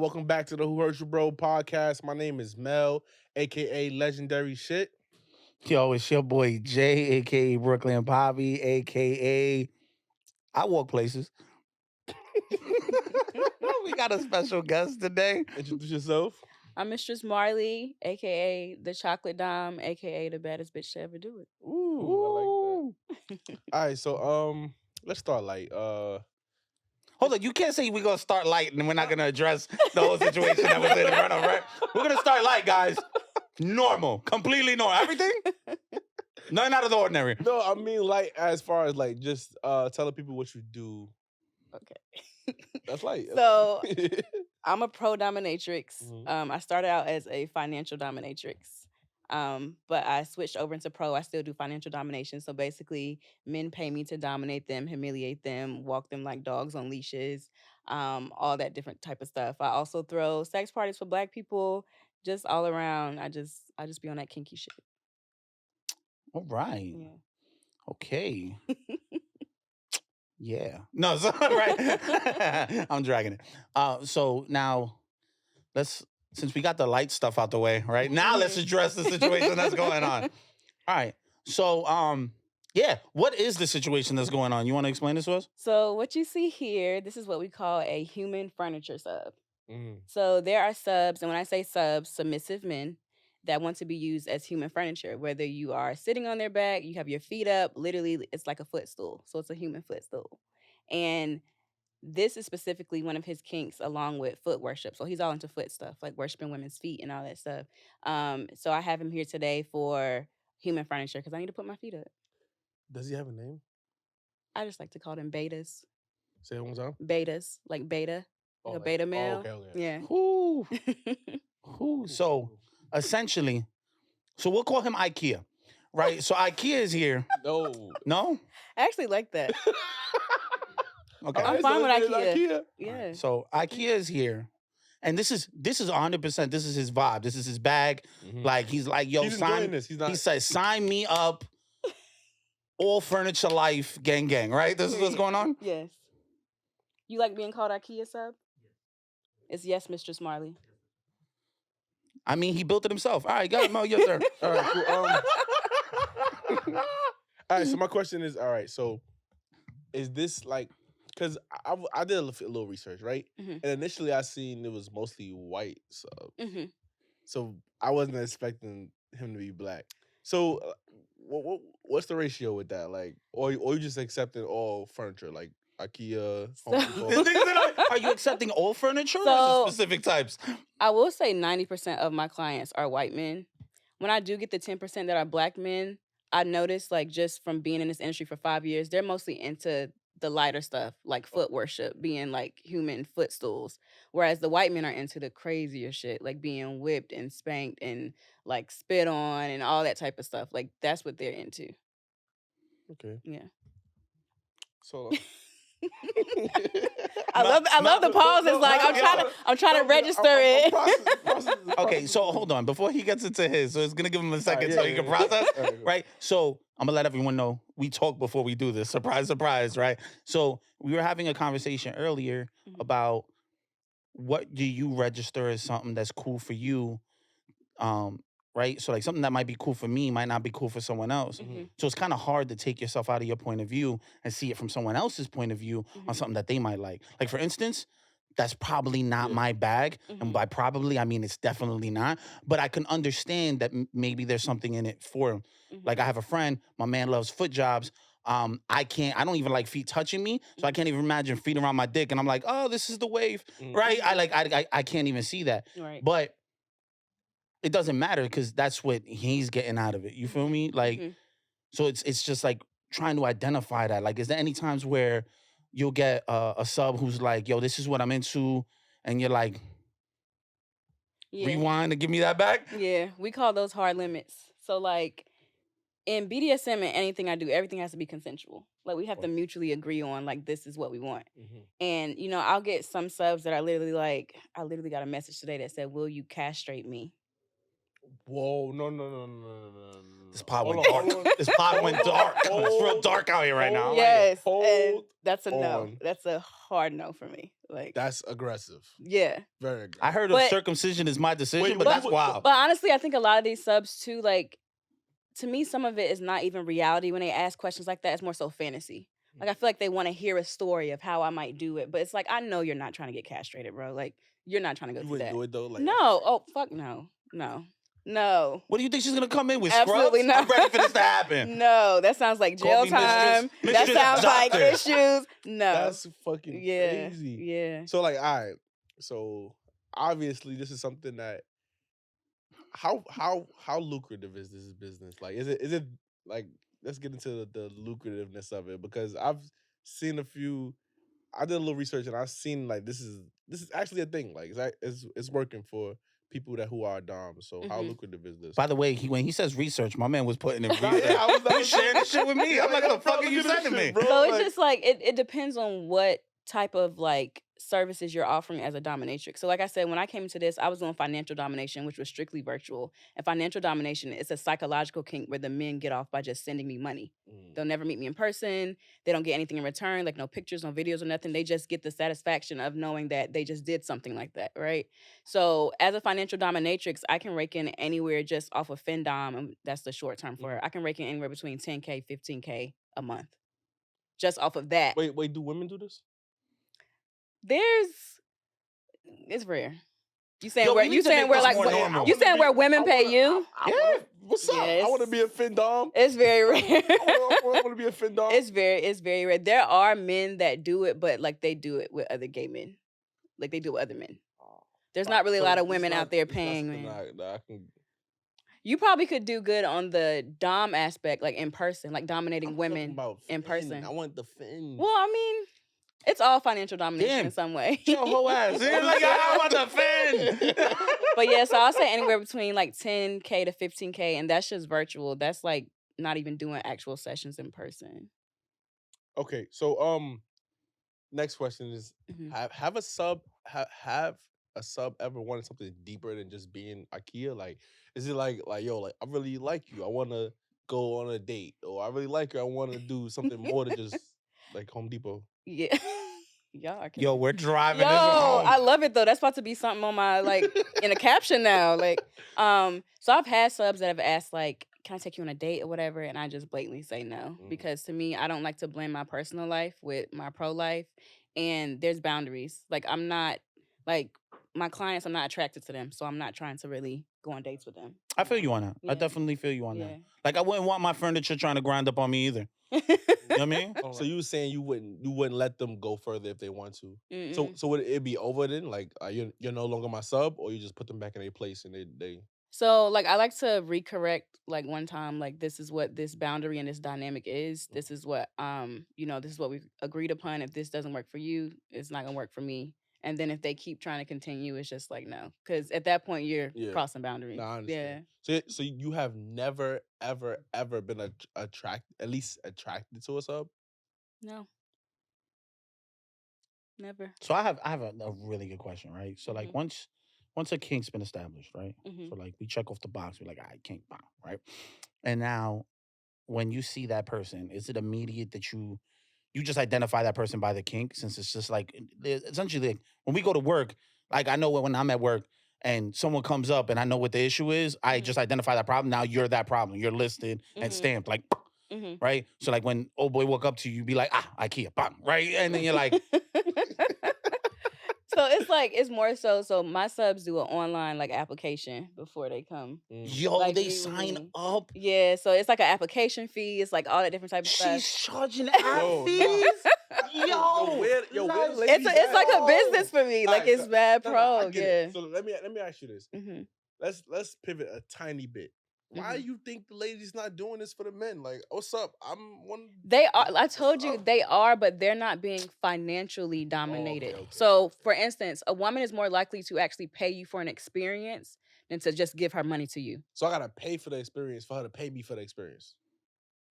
Welcome back to the Who Hurt You Bro podcast. My name is Mel, aka Legendary Shit. Yo, it's your boy Jay, aka Brooklyn Bobby, aka I walk places. We got a special guest today. Introduce yourself. I'm Mistress Marley, aka the Chocolate Dom, aka the baddest bitch to ever do it. Ooh, I like that. All right, so let's start light. Hold on, you can't say we're gonna start light and we're not gonna address the whole situation that was in front of, right? We're gonna start light, guys. Normal, completely normal. Everything? Nothing out of the ordinary. No, I mean like as far as like just telling people what you do. Okay. That's light. So I'm a pro dominatrix. Mhm. I started out as a financial dominatrix. But I switched over into pro. I still do financial domination. So basically, men pay me to dominate them, humiliate them, walk them like dogs on leashes, all that different type of stuff. I also throw sex parties for Black people, just all around. I just be on that kinky shit. All right. Yeah. Okay. Yeah. No, it's all right. I'm dragging it. So now since we got the light stuff out the way, right? Now let's address the situation that's going on. All right. So yeah, what is the situation that's going on? You want to explain this to us? So what you see here, this is what we call a human furniture sub. Mm. So there are subs, and when I say subs, submissive men that want to be used as human furniture, whether you are sitting on their back, you have your feet up, literally it's like a footstool. So it's a human footstool. And this is specifically one of his kinks along with foot worship. So he's all into foot stuff, like worshiping women's feet and all that stuff. So I have him here today for human furniture because I need to put my feet up. Does he have a name? I just like to call them betas. Say it one time. Betas, like beta. Like a like- beta male. okay. Yeah. Who? So essentially, so we'll call him IKEA, right? So IKEA is here. No. No? I actually like that. Okay. I'm fine with IKEA. Yeah. Right. So IKEA is here. And this is 100%. This is his vibe. This is his bag. Mhm. Like he's like, yo, He's sign. enjoying this. He's not. He says, sign me up. All furniture life, gang, right? This is what's going on? Yes. You like being called IKEA sub? It's yes, Mistress Marley. I mean, he built it himself. All right, got it, Mo, your turn. All right, cool. All right, so my question is, all right, so is this like, because I did a little research, right? Mhm. And initially I seen it was mostly white, Mm-hmm. so I wasn't expecting him to be Black. So what's the ratio with that? Like, or you just accepting all furniture, like IKEA, Home Depot? Are you accepting all furniture or So- just specific types? I will say 90% of my clients are white men. When I do get the 10% that are Black men, I notice, like, just from being in this industry for 5 years, they're mostly into the lighter stuff, like foot worship, being like human footstools. Whereas the white men are into the crazier shit, like being whipped and spanked and like spit on and all that type of stuff. Like that's what they're into. Okay. Yeah. So I love the pauses. Like I'm trying to register it. Okay, so hold on. Before he gets into his, so it's going to give him a second yeah, so he can process, Okay, right? So I'm going to let everyone know we talk before we do this. Surprise, surprise, right? So we were having a conversation earlier Mhm. about what do you register as something that's cool for you, right? So like something that might be cool for me might not be cool for someone else. Mhm. So it's kind of hard to take yourself out of your point of view and see it from someone else's point of view on Mhm. something that they might like. Like for instance, that's probably not Yeah. my bag. Mhm. And by probably, I mean it's definitely not. But I can understand that maybe there's something in it for him. Mhm. Like I have a friend, my man loves foot jobs. I don't even like feet touching me. So I can't even imagine feet around my dick. And I'm like, oh, this is the wave, Mm. right? I can't even see that. Right. But it doesn't matter because that's what he's getting out of it. You feel me? Like, Mhm. so it's just like trying to identify that. Like, is there any times where you'll get a sub who's like, yo, this is what I'm into, and you're like, Yeah. rewind and give me that back? Yeah, we call those hard limits. So like in BDSM and anything I do, everything has to be consensual. Like we have to mutually agree on like this is what we want. Mhm. And you know, I'll get some subs that are literally like, I literally got a message today that said, "Will you castrate me?" Whoa, no. This pod Hold went on, dark. hold on. This pod went dark. It's real Hold dark out here right now. on. Yes, and Hold that's a no. on. That's a hard no for me. Like, That's aggressive. yeah. Very aggressive. I heard of But- circumcision is my decision, Wait, but that's wild. But honestly, I think a lot of these subs too, like, to me, some of it is not even reality when they ask questions like that. It's more so fantasy. Like, I feel like they want to hear a story of how I might do it, but it's like, I know you're not trying to get castrated, bro. Like, you're not trying to go You through wouldn't that. do it though. Like, No. Oh, fuck no. No. What do you think she's gonna come in with? Absolutely Scrubs? not. I'm ready for this to happen. No, that sounds like Call jail me time. Mistress That sounds like Doctor. issues. No. that's fucking crazy. Yeah. So like, all right. So obviously, this is something that. How lucrative is this business? Like, is it like? Let's get into the lucrativeness of it, because I've seen a few. I did a little research and I've seen like this is actually a thing. Like it's working for people who are doms. So how Mhm. lucrative is this? By the way, when he says research, my man was putting in research. Yeah, I was sharing this shit with me. I'm like, what the fuck are you sending me? bro? So it's Like, just like it depends on what type of like services you're offering as a dominatrix. So like I said, when I came into this, I was doing financial domination, which was strictly virtual. And financial domination is a psychological kink where the men get off by just sending me money. They'll never meet me in person. They don't get anything in return, like no pictures, no videos or nothing. They just get the satisfaction of knowing that they just did something like that, right? So as a financial dominatrix, I can rake in anywhere just off of fendom, and that's the short term for it. I can rake in anywhere between 10K, 15K a month. Just off of that. wait, do women do this? It's rare. You saying Yo, where we need you to saying make where this like more normal. you saying where women pay you? Yeah. What's up? Yes. I want to be a fendom. It's very rare. I want to be a fendom. It's very rare. There are men that do it, but like they do it with other gay men. Like they do it with other men. There's not really a So lot of it's women not- out there it's not paying something men. that I can. You probably could do good on the dom aspect, like in person, like dominating I'm talking women about in fin. person. I want the fin. Well, I mean, it's all financial domination Damn. in some way. Your whole ass. You're like, I want the fin. But yeah, so I'll say anywhere between like 10K to 15K, and that's just virtual. That's like not even doing actual sessions in person. Okay, so next question is: Mhm. have a sub have a sub ever wanted something deeper than just being IKEA? Like, is it like yo, like I really like you, I want to go on a date, or I really like you, I want to do something more than just like Home Depot? Yeah. Y'all are Yo, crazy. we're driving Yo, this home. I love it though. That's about to be something on my like in a caption now. Like, so I've had subs that have asked like, "Can I take you on a date or whatever?" And I just blatantly say no because to me, I don't like to blend my personal life with my pro life, and there's boundaries. Like, I'm not like my clients. I'm not attracted to them, so I'm not trying to really go on dates with them. I feel you on that. Yeah. I definitely feel you on Yeah. that. Like, I wouldn't want my furniture trying to grind up on me either. You know what I mean? So you were saying you wouldn't let them go further if they want to. Mm-mm. So would it be over then? Like you're no longer my sub, or you just put them back in their place and they So like I like to recorrect like one time like this is what this boundary and this dynamic is. This is what this is what we've agreed upon. If this doesn't work for you, it's not gonna work for me. And then if they keep trying to continue, it's just like no, because at that point you're crossing boundaries. Nah, I understand. So you have never ever been at least attracted to a sub? No, never. So I have a really good question, right? So like Mhm. once a kink's been established, right? Mhm. So like we check off the box, we're like, all right, kink, bam, right? And now when you see that person, is it immediate that you just identify that person by the kink, since it's just like essentially like, when we go to work, like I know when I'm at work and someone comes up and I know what the issue is, I just identify that problem. Now you're that problem. You're listed and stamped like, right? So like when old boy walk up to you, you be like, IKEA, bam, right? And then you're like, So it's like it's more so my subs do an online like application before they come. yo, Like, they sign up. Yeah, so it's like an application fee. It's like all that different type of stuff. She's charging app fees. Yo, It's like a business for me. Like it's bad pro. I get Yeah. it. So let me ask you this. Mhm. Let's pivot a tiny bit. Why you think the ladies not doing this for the men? Like, what's up? I'm one. They are. I told you they are, but they're not being financially dominated. okay. So, for instance, a woman is more likely to actually pay you for an experience than to just give her money to you. So I gotta pay for the experience for her to pay me for the experience.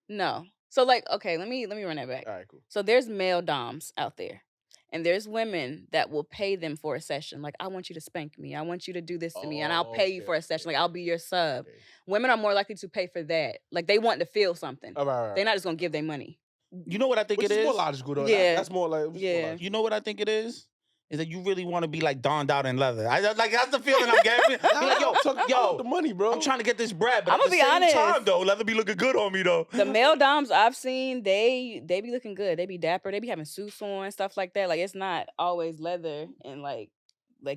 No. So, like, okay, let me run that back. All right, cool. So there's male doms out there, And there's women that will pay them for a session. Like, I want you to spank me. I want you to do this to me. And I'll pay you for a session. Like, I'll be your sub. Okay. Women are more likely to pay for that. Like, they want to feel something. Right. They're not just going to give their money. You know what I think Which it is? More logical, though. Yeah. That's more like... Yeah. You know what I think it is? Is that you really want to be like donned out in leather. Like that's the feeling I'm getting. Like, yo, the money, bro. I'm trying to get this bread, but I'ma at the be same honest. time, though, leather be looking good on me, though. The male doms I've seen, they be looking good. They be dapper. They be having suits on, stuff like that. Like, it's not always leather and like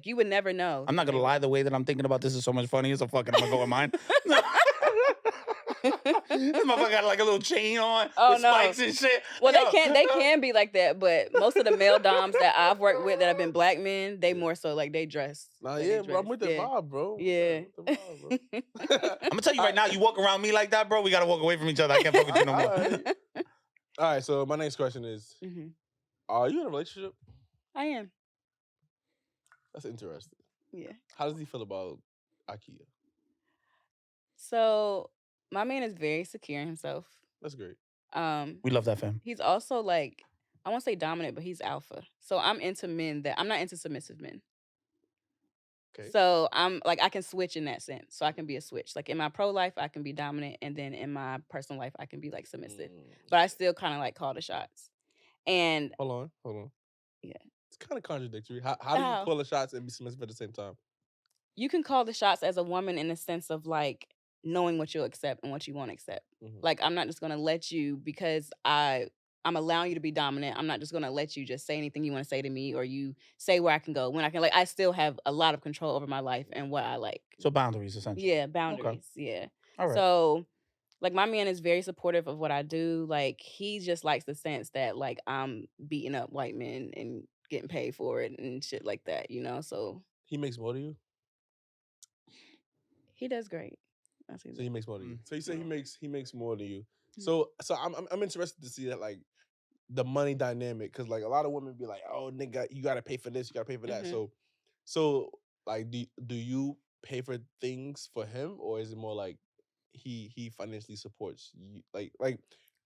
you would never know. I'm not gonna lie, the way that I'm thinking about this is so much funnier, so fucking I'm gonna go with mine. This motherfucker got like a little chain on with spikes and shit. Well, they can be like that, but most of the male doms that I've worked with that have been black men, they more so like they dress. Nah, like, yeah, they bro. I'm dress. with the vibe, bro. Yeah. I'm with the vibe, bro. I'm gonna tell you right now, you walk around me like that, bro, we gotta walk away from each other. I can't fuck with you no more. All right, so my next question is, are you in a relationship? I am. That's interesting. Yeah. How does he feel about IKEA? So my man is very secure in himself. That's great. We love that, fam. He's also like, I won't say dominant, but he's alpha. So I'm into men I'm not into submissive men. Okay. So I'm like, I can switch in that sense. So I can be a switch. Like in my pro life, I can be dominant, and then in my personal life, I can be like submissive. But I still kind of like call the shots. And hold on. Yeah. It's kind of contradictory. How do you call the shots and be submissive at the same time? You can call the shots as a woman in the sense of like knowing what you'll accept and what you won't accept. Like, I'm not just gonna let you, because I'm allowing you to be dominant. I'm not just gonna let you just say anything you want to say to me, or you say where I can go, when I can. Like, I still have a lot of control over my life and what I like. So boundaries, essentially. Yeah, boundaries. Okay. Yeah. All right. So, like, my man is very supportive of what I do. Like, he just likes the sense that like I'm beating up white men and getting paid for it and shit like that, you know. So he makes more than you. He does great. So he makes more than you. So you say he makes more than you. So I'm interested to see that, like, the money dynamic, because like a lot of women be like, oh nigga, you gotta pay for this, you gotta pay for that. So like, do you pay for things for him, or is it more like he financially supports you? Like.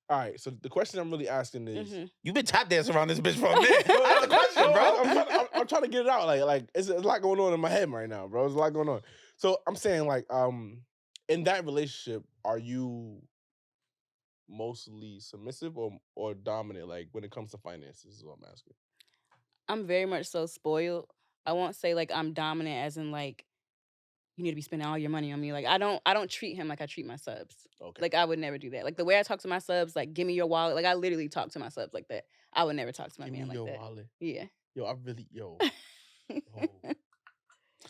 All right, so the question I'm really asking is, you've been tap dancing around this bitch for a minute. That's the question, bro. I'm trying to get it out. Like it's a lot going on in my head right now, bro. There's a lot going on. So I'm saying, like, in that relationship, are you mostly submissive or dominant? Like, when it comes to finances, is what I'm asking. I'm very much so spoiled. I won't say like I'm dominant as in like you need to be spending all your money on me. Like, I don't treat him like I treat my subs. Okay. Like, I would never do that. Like, the way I talk to my subs, like, give me your wallet. Like, I literally talk to my subs like that. I would never talk to my man like that. Give me your wallet. Yeah. Yo.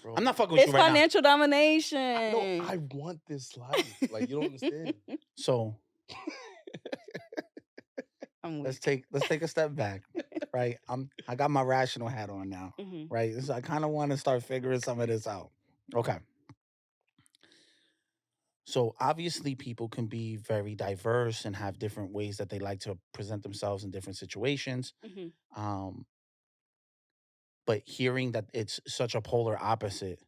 Bro. I'm not fucking with you right now. It's financial domination. I want this life. Like, you don't understand. So let's take a step back, right? I got my rational hat on now, right? So I kind of want to start figuring some of this out. Okay. So obviously people can be very diverse and have different ways that they like to present themselves in different situations. But hearing that it's such a polar opposite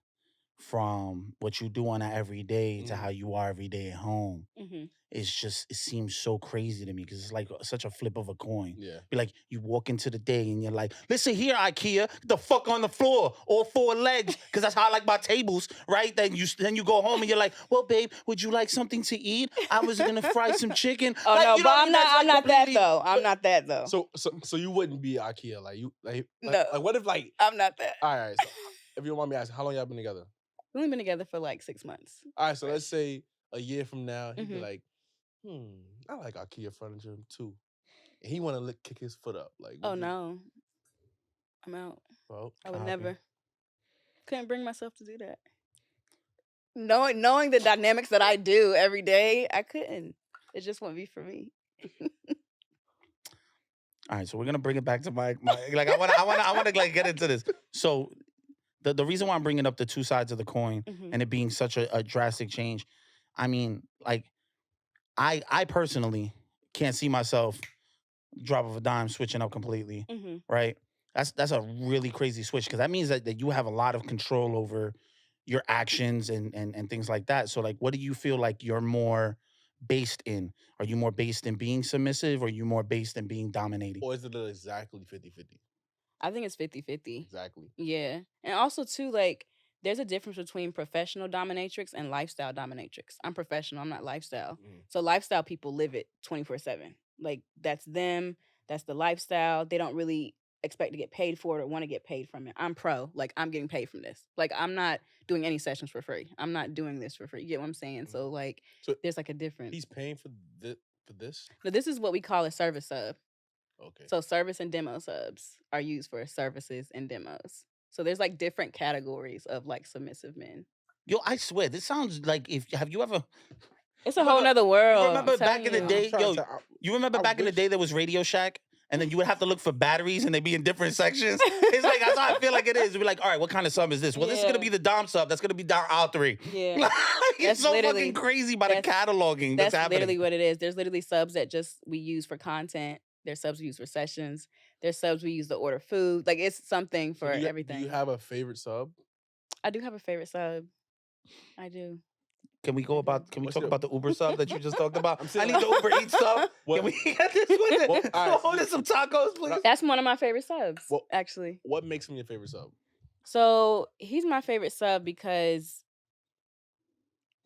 from what you do on that every day to how you are every day at home, it seems so crazy to me, because it's like such a flip of a coin. Yeah. Be like, you walk into the day and you're like, listen here, IKEA, get the fuck on the floor, all four legs, because that's how I like my tables, right? Then you go home and you're like, well, babe, would you like something to eat? I was gonna fry some chicken. Oh, like, no, you but know, I'm not that though. I'm not that though. So you wouldn't be IKEA, No. like what if, like, I'm not that. All right. So if you don't mind me asking, how long y'all been together? We've only been together for like 6 months. All right, so let's say a year from now, he'd be like, I like IKEA furniture too. And he want to kick his foot up. Like, oh, no. I'm out. Well, I would never. Couldn't bring myself to do that. Knowing the dynamics that I do every day, I couldn't. It just wouldn't be for me. All right, so we're gonna bring it back to my like I want to like get into this. So the reason why I'm bringing up the two sides of the coin and it being such a drastic change, I mean, like, I personally can't see myself drop of a dime switching up completely, right? That's a really crazy switch, because that means that you have a lot of control over your actions and things like that. So, like, what do you feel like you're more based in? Are you more based in being submissive, or are you more based in being dominating? Or is it exactly 50-50? I think it's 50-50. Exactly. Yeah. And also too, like, there's a difference between professional dominatrix and lifestyle dominatrix. I'm professional, I'm not lifestyle. So lifestyle people live it 24/7. Like, that's them, that's the lifestyle. They don't really expect to get paid for it or want to get paid from it. I'm pro. Like, I'm getting paid from this. Like, I'm not doing any sessions for free. I'm not doing this for free. You get what I'm saying? So like, So there's like a difference. he's paying for this? But this is what we call a service sub. Okay. So service and demo subs are used for services and demos. So there's like different categories of like submissive men. Yo, I swear, this sounds like have you ever? It's a whole nother world. You remember I'm back in the telling you. day, yo? You remember I back in the wish- day there was Radio Shack, and then you would have to look for batteries, and they'd be in different sections. It's like that's how I feel like it is. We're like, all right, what kind of sub is this? Well, this is gonna Yeah. be the Dom sub. That's gonna be Dom aisle 3. Yeah. Like, it's That's so literally- fucking crazy by the cataloging that's happening. literally what it is. There's literally subs that just we use for content. There's subs we use for sessions. There's subs we use to order food. Like, it's something for everything. Do you have a favorite sub? I do have a favorite sub. I do. Can we What's talk about the Uber sub that you just talked about? I'm I saying, need the Uber Eats sub. What- Can we get this one? Well, all right. Order some tacos, please. That's one of my favorite subs, Well- actually. What makes him your favorite sub? So he's my favorite sub because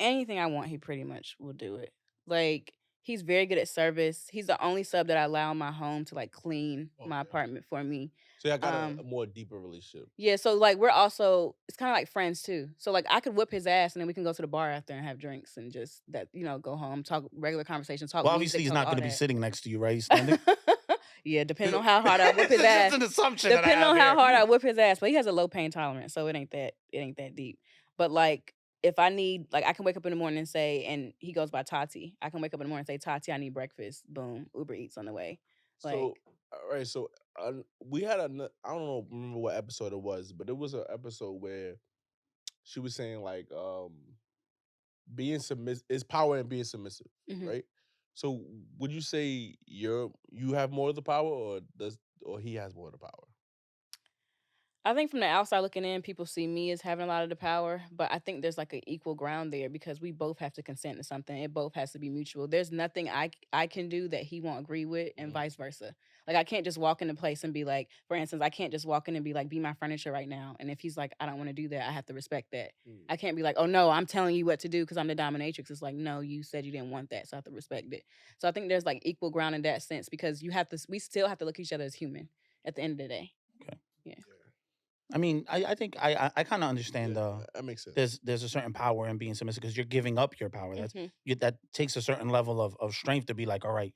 anything I want, he pretty much will do it. Like, he's very good at service. He's the only sub that I allow in my home to like clean my Okay. apartment for me. So y'all got a more deeper relationship. Yeah, so like we're also, it's kind of like friends too. So like I could whip his ass and then we can go to the bar after and have drinks and just that, go home, talk regular conversations, talk. Well, music, obviously he's talk not all going to be that. sitting next to you, right? He's standing. Yeah, depending on how hard I whip his It's ass. just an assumption. that I Depending on have how here. hard I whip his ass, but he has a low pain tolerance, so it ain't that deep. But like, if I need, like, I can wake up in the morning and say, and he goes by Tati. I can wake up in the morning and say, Tati, I need breakfast. Boom, Uber Eats on the way. Like, So, all right. So we had I don't know, remember what episode it was, but it was an episode where she was saying like, being submissive is power and being submissive, Mhm. right? So would you say you have more of the power, or he has more of the power? I think from the outside looking in, people see me as having a lot of the power, but I think there's like an equal ground there because we both have to consent to something. It both has to be mutual. There's nothing I can do that he won't agree with, and vice versa. Like, I can't just walk into place and be like, for instance, I can't just walk in and be like, be my furniture right now. And if he's like, I don't want to do that, I have to respect that. I can't be like, oh no, I'm telling you what to do because I'm the dominatrix. It's like, no, you said you didn't want that, so I have to respect it. So I think there's like equal ground in that sense because we still have to look at each other as human at the end of the day. I mean, I think I kind of understand That makes sense. there's a certain power in being submissive because you're giving up your power. That's Mhm. that takes a certain level of strength to be like, all right,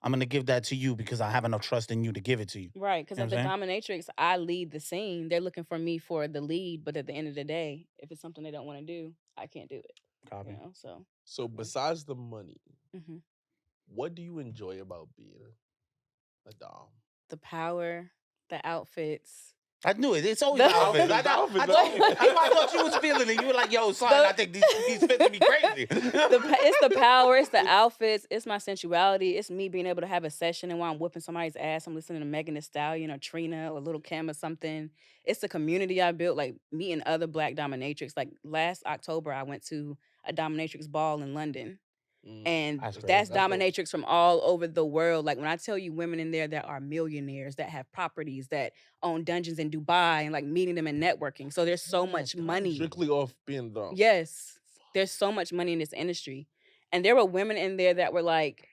I'm gonna give that to you because I have enough trust in you to give it to you. Right, because You as know the what I'm dominatrix, I lead the scene. They're looking for me for the lead, but at the end of the day, if it's something they don't want to do, I can't do it. Copy. So besides the money, Mhm. what do you enjoy about being a dom? The power, the outfits. I knew it. It's always The- the outfits. I thought you was feeling it. You were like, yo, son, I think these fits me crazy. It's the power, it's the outfits, it's my sensuality, it's me being able to have a session and while I'm whooping somebody's ass, I'm listening to Megan Thee Stallion or Trina or Little Kim or something. It's the community I built, like meeting other Black dominatrix. Like last October, I went to a dominatrix ball in London. And That's great. that's That's dope. dominatrix from all over the world. Like when I tell you women in there that are millionaires, that have properties, that own dungeons in Dubai, and like meeting them and networking. So there's so much money. Strictly off being a dom. Yes. There's so much money in this industry. And there were women in there that were like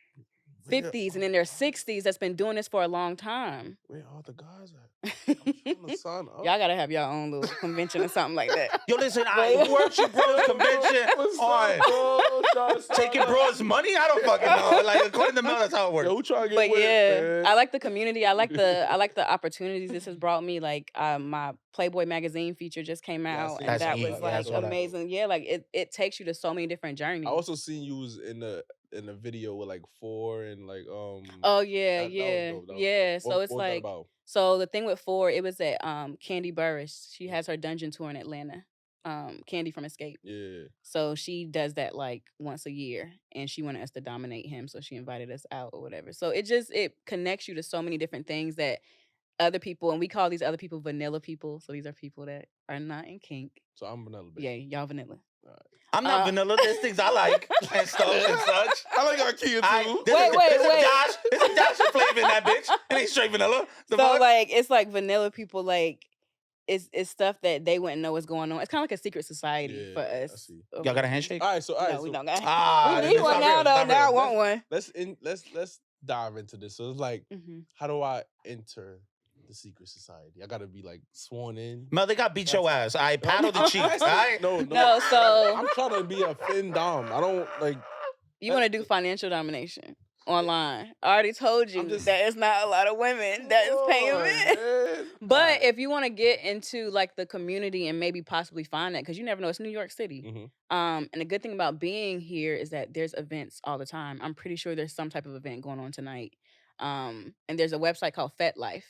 50s and in their 60s that's been doing this for a long time. Where are the guys at? I'm showing the sun up. Y'all gotta have your own little convention or something like that. Yo, listen, I worship Bros convention What's on up, bro? Trying to taking sign up. Bros money. I don't fucking know. Like according to Mel, that's how it works. Yo, who trying to get But with, yeah, man? I like the community. I like the opportunities this has brought me. Like my Playboy magazine feature just came Yeah, I out, seen and that. that Yeah, was yeah, I like saw that. amazing. Yeah, like it takes you to so many different journeys. I also seen you was in the video with like 4 and like Oh yeah, that was yeah, dope. That was yeah. dope. So What it's was that like about? so the thing with 4, it was at Candy Burris. She has her dungeon tour in Atlanta. Candy from Escape. Yeah. So she does that like once a year, and she wanted us to dominate him, so she invited us out or whatever. So it connects you to so many different things that other people, and we call these other people vanilla people. So these are people that are not in kink. So I'm vanilla, baby. Yeah, y'all vanilla. I'm not vanilla. There's things I like and stuff and such. I like IKEA too. Wait. There's a dash of flavor in that bitch. It ain't straight vanilla. The So fuck? like it's like vanilla people like it's stuff that they wouldn't know what's going on. It's kind of like a secret society for I us. see. Y'all got a handshake? All right, so No, we don't got. Ah, We need it's one not now real, though. it's not Now I real. want one. Let's dive into this. So it's like, Mhm. how do I enter the secret society? I gotta be like sworn in. Mel, they got beat your ass. I paddle the cheeks. All right? No, so I'm trying to be a fendom. I don't like. you want to do financial domination online. I already told you that it's not a lot of women that is paying men. But if you want to get into like the community and maybe possibly find that, because you never know, it's New York City. Mhm. And the good thing about being here is that there's events all the time. I'm pretty sure there's some type of event going on tonight. And there's a website called FET Life,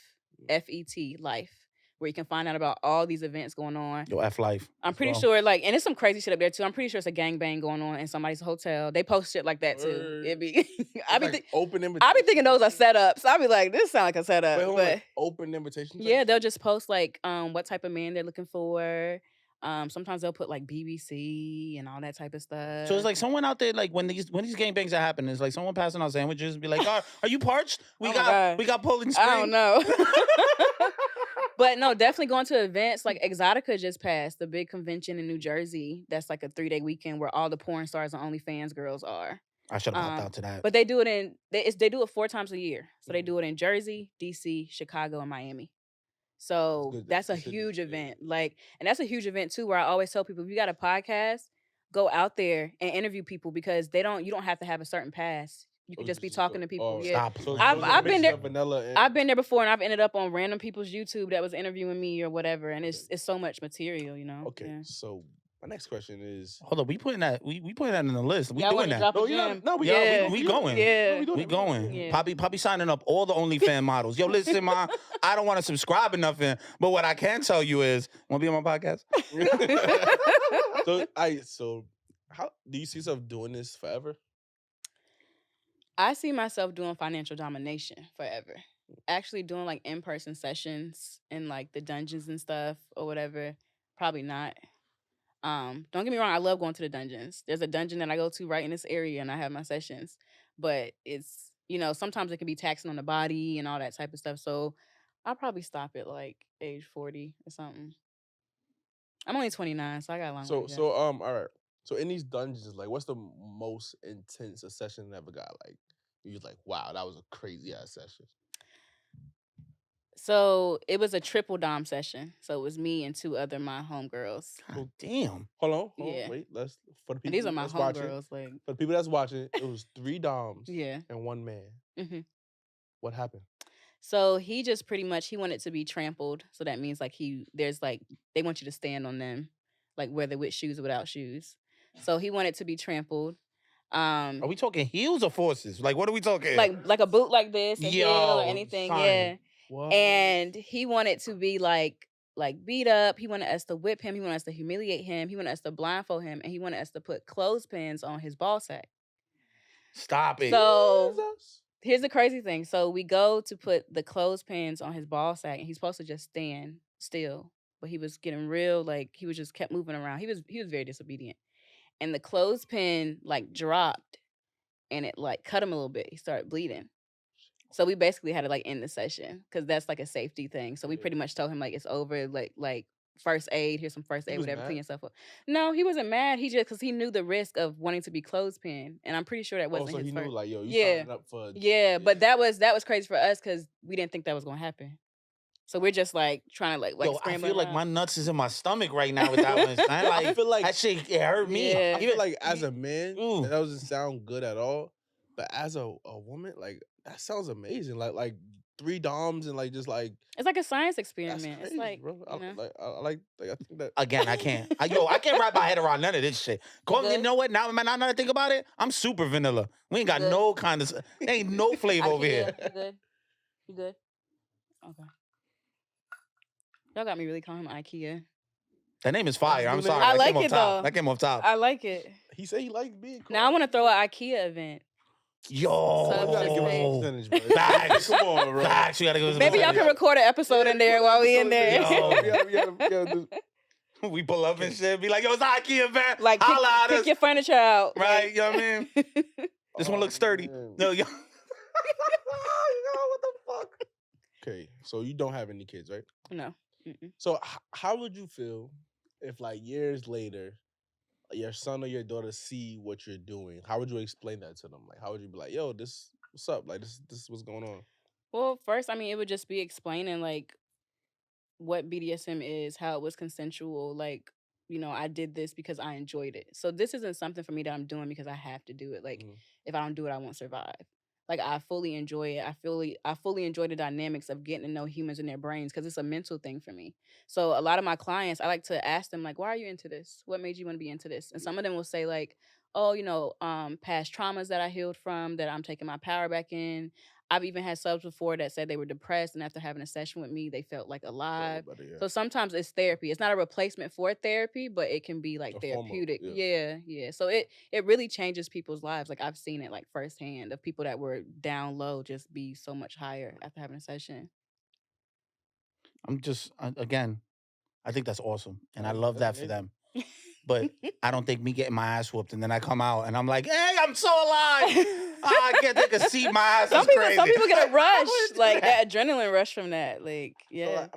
FET Life, where you can find out about all these events going on. Yo, F life. I'm pretty sure, like, and there's some crazy shit up there too. I'm pretty sure it's a gangbang going on in somebody's hotel. They post shit like that too. Word. It be, I be, Like open invitation. I be thinking those are setups. I be like, this sound like a setup. Wait, hold but on, like open invitation. yeah, they'll just post like what type of man they're looking for. Sometimes they'll put like BBC and all that type of stuff. So it's like someone out there, like when these gangbangs are happening, it's like someone passing out sandwiches and be like, "Oh, are you parched? We got Poland Spring." I don't know. But no, definitely going to events like Exotica just passed, the big convention in New Jersey. That's like a 3-day weekend where all the porn stars and OnlyFans girls are. I should have popped out to that. But they do it they do it 4 times a year. So they do it in Jersey, DC, Chicago, and Miami. So that's a huge event. Like, and that's a huge event too, where I always tell people, if you got a podcast, go out there and interview people because you don't have to have a certain pass. You can just be talking to people. Yeah. Stop. So I've been there. Vanilla I've been there before, and I've ended up on random people's YouTube that was interviewing me or whatever, and it's so much material, you know. Okay, so my next question is, hold up, we putting that in the list. We Y'all doing wanna that. drop a no, gem? we going. Yeah. We going. Yeah. Poppy signing up all the OnlyFans models. Yo, listen, ma, I don't want to subscribe or nothing, but what I can tell you is, want to be on my podcast? so how do you see yourself doing this forever? I see myself doing financial domination forever. Actually doing like in-person sessions in like the dungeons and stuff or whatever, probably not. Don't get me wrong, I love going to the dungeons. There's a dungeon that I go to right in this area and I have my sessions. But it's, sometimes it can be taxing on the body and all that type of stuff. So I'll probably stop at like age 40 or something. I'm only 29, so I got a long way to go. All right. So in these dungeons, like, what's the most intense a session ever got? Like, you're just like, wow, that was a crazy ass session. So it was a triple dom session. So it was me and 2 other my homegirls. God damn. Hold on, Yeah. wait. Let's for the people And these are my that's watching. homegirls. Like, For the people that's watching, it was 3 doms yeah. and 1 man. hmm What happened? So he just pretty much, he wanted to be trampled. So that means like they want you to stand on them, like whether with shoes or without shoes. So he wanted to be trampled. Are we talking heels or forces? Like, what are we talking? Like a boot like this, a heel or Yo, anything, son. yeah. What? And he wanted to be like beat up. He wanted us to whip him. He wanted us to humiliate him. He wanted us to blindfold him, and he wanted us to put clothespins on his ball sack. Stop it. So here's the crazy thing. So we go to put the clothespins on his ball sack, and he's supposed to just stand still. But he was getting real, like he was just kept moving around. He was very disobedient. And the clothespin like dropped and it like cut him a little bit. He started bleeding. So we basically had to like end the session because that's like a safety thing. So we pretty much told him like it's over, like first aid, here's some first aid, whatever, clean yourself up. No, he wasn't mad. He just because he knew the risk of wanting to be clothespin. And I'm pretty sure that wasn't so his he first. knew, like, yo, you Yeah. signing up for But that was crazy for us because we didn't think that was gonna happen. So we're just like trying to like Yo, I scramble feel like around. my nuts is in my stomach right now with that one. Son. Like, I feel like that shit, it hurt me. Yeah. I feel like as a man, Ooh. that doesn't sound good at all. But as a woman, like, that sounds amazing. Like 3 doms and like just like It's like a science that's experiment. crazy, it's like, bro. you know. I think that. Again, I can't. I can't wrap my head around none of this shit. You Good. know what? Now that I think about it, I'm super vanilla. We ain't got Good. no kind of, there ain't no flavor over here. You good? You good? Okay. Y'all got me really calling him IKEA. That name is fire. I'm sorry. I That like came off it, top. though. That came off top. I like it. He said he liked being cool. Now I want to throw an IKEA event. Yo. So You gotta give us a Yo. percentage, bro. Facts. Come on, bro. Facts. You gotta give us a Maybe y'all percentage. can record an episode in there while we in there. Yo. We gotta do- We pull up and shit. Be like, yo, it's IKEA, man. Like, Holla at pick us. your furniture out. Right, Like, you know what I mean? This one looks sturdy. Man. No, yo. What the fuck? Okay, so you don't have any kids, right? No. Mm-mm. So how would you feel if, like, years later, your son or your daughter see what you're doing? How would you explain that to them? Like, how would you be like, yo, this, what's up? Like, this is what's going on. Well, first, I mean, it would just be explaining, like, what BDSM is, how it was consensual. Like, I did this because I enjoyed it. So this isn't something for me that I'm doing because I have to do it. Like, if I don't do it, I won't survive. Like, I fully enjoy it. I fully enjoy the dynamics of getting to know humans and their brains because it's a mental thing for me. So a lot of my clients, I like to ask them, like, why are you into this? What made you want to be into this? And some of them will say, like, oh, past traumas that I healed from, that I'm taking my power back in. I've even had subs before that said they were depressed, and after having a session with me, they felt like alive. So sometimes it's therapy. It's not a replacement for therapy, but it can be like A form of, therapeutic. yeah. Yeah. So it really changes people's lives. Like, I've seen it like firsthand of people that were down low just be so much higher after having a session. I'm just, again, I think that's awesome. And I Yeah, love that that's for amazing. them. But I don't think me getting my ass whooped and then I come out and I'm like, hey, I'm so alive. I can't take a seat. My ass is crazy. Some people get a rush, like that adrenaline rush from that. Like, yeah. So, like,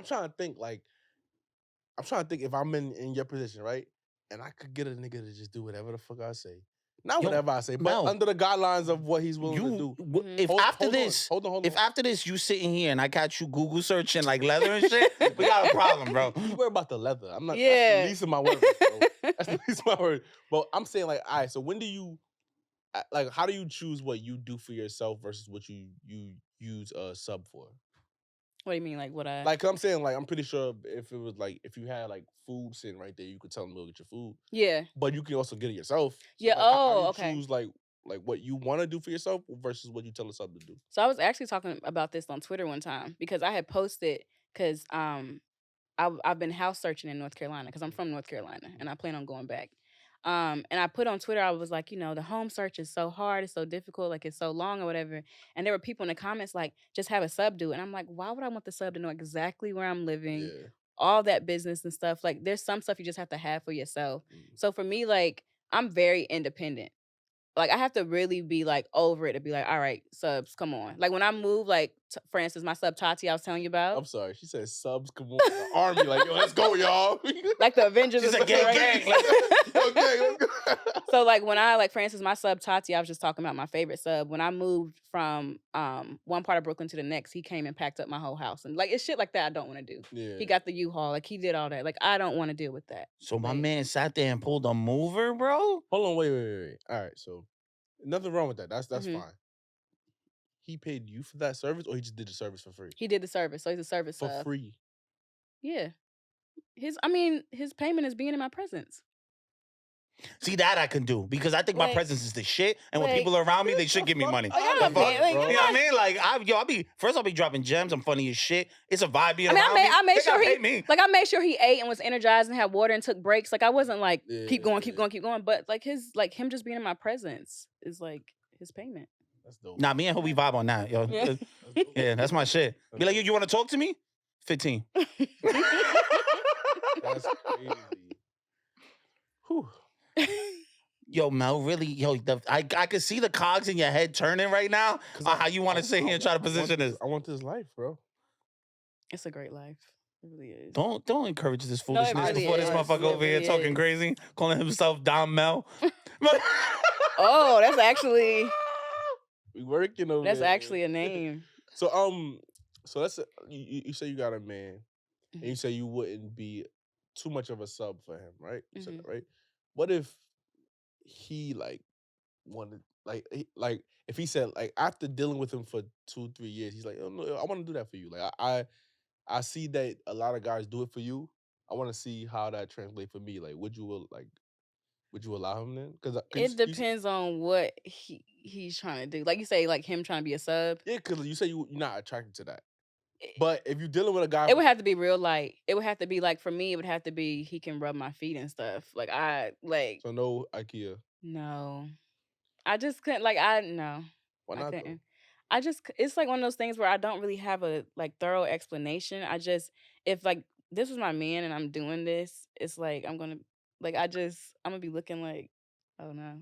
I'm trying to think if I'm in your position, right? And I could get a nigga to just do whatever the fuck I say. Not Yo, whatever I say, but Mel, under the guidelines of what he's willing to do. If Hold after on, this, hold on. if after this you sitting here and I catch you Google searching like leather and shit, we got a problem, bro. You worry about the leather. I'm not. Yeah. That's the least of my worries, bro. That's the least of my worries. But I'm saying, like, all right. So when do you, like, how do you choose what you do for yourself versus what you use a sub for? What do you mean, like what I? Like, 'cause I'm saying, like, I'm pretty sure if it was like if you had like food sitting right there, you could tell them to go get your food. Yeah. But you can also get it yourself. So, Yeah. like, how do you Okay. choose like what you want to do for yourself versus what you tell a sub to do? So I was actually talking about this on Twitter one time because I had posted because I've been house searching in North Carolina because I'm from North Carolina and I plan on going back. And I put on Twitter, I was like, the home search is so hard, it's so difficult, like it's so long or whatever. And there were people in the comments like, just have a sub do it. And I'm like, why would I want the sub to know exactly where I'm living, Yeah. all that business and stuff? Like, there's some stuff you just have to have for yourself. So for me, like, I'm very independent. Like, I have to really be, like, over it to be like, all right, subs, come on. Like, when I move, like, for instance, my sub Tati I was telling you about. I'm sorry. She said subs, come on. The army, like, yo, let's go, y'all. Like the Avengers. She's a gang. Okay, let's go. So, like, when I, for instance, my sub Tati, I was just talking about my favorite sub. When I moved from one part of Brooklyn to the next, he came and packed up my whole house. And, like, it's shit like that I don't want to do. Yeah. He got the U-Haul. Like, he did all that. Like, I don't want to deal with that. So my Like, man sat there and pulled a mover, bro? Hold on, wait. All right, so nothing wrong with that. That's fine. He paid you for that service, or he just did the service for free? He did the service, so he's a service For sub. free. Yeah. His payment is being in my presence. See, that I can do because I think my Like- presence is the shit, and when like- people are around me, they should give me money. Oh, The y'all not fuck? paying, like, You know you're what I not- mean? Like, I'll be dropping gems. I'm funny as shit. It's a vibe being I mean, around me. I made They sure gotta he pay me. like I made sure he ate and was energized and had water and took breaks. Like, I wasn't like keep going. But like him just being in my presence is like his payment. That's dope. Nah, me and Hobie vibe on that, yo. Yeah. Yeah, that's my shit. Be like, you want to talk to me? 15. That's crazy. Whew. Yo, Mel, really, I could see the cogs in your head turning right now on how you want to sit here and try to position this. I want this life, bro. It's a great life. It really is. Don't encourage this No, it foolishness really before this is. motherfucker It over here really talking is. crazy, calling himself Dom Mel. Oh, that's actually We working over that's there. actually a name. So so let's you say you got a man, and Mhm. you say you wouldn't be too much of a sub for him, right? You said Mhm. that, right? What if he like wanted like if he said like after dealing with him for 2-3 years, he's like, oh no, I want to do that for you. Like I see that a lot of guys do it for you. I want to see how that translates for me. Like, would you allow him then? Because It depends on what he's trying to do. Like you say, like him trying to be a sub. Yeah, because you say you're not attracted to that. But if you're dealing with a guy, It would have to be real light. It would have to be like for me. It would have to be he can rub my feet and stuff. Like so no IKEA. no. I just couldn't no. Why I not? Though? couldn't. It's like one of those things where I don't really have a like thorough explanation. If like this was my man and I'm doing this, it's like I'm gonna be looking like, oh no.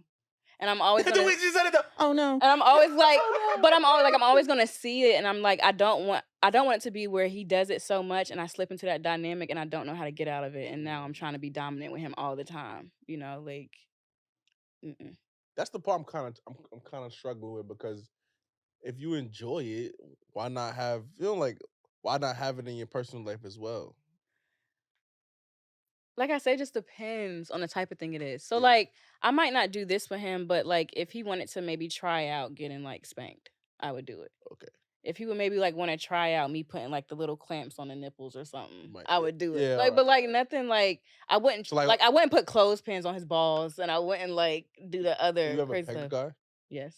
And I'm always The gonna way she said it, though. Oh no. and I'm always like, but I'm always gonna see it, and I'm like, I don't want it to be where he does it so much, and I slip into that dynamic, and I don't know how to get out of it, and now I'm trying to be dominant with him all the time, like, mm-mm. That's the part I'm kind of struggling with, because if you enjoy it, why not have why not have it in your personal life as well? Like I said, it just depends on the type of thing it is. So Yeah. like, I might not do this for him, but like, if he wanted to maybe try out getting like spanked, I would do it. Okay. If he would maybe like want to try out me putting like the little clamps on the nipples or something, Might- I would do it. yeah, Like, but like nothing like I wouldn't So, like I wouldn't put clothespins on his balls, and I wouldn't like do the other You ever crazy pegged a stuff. guy? Yes,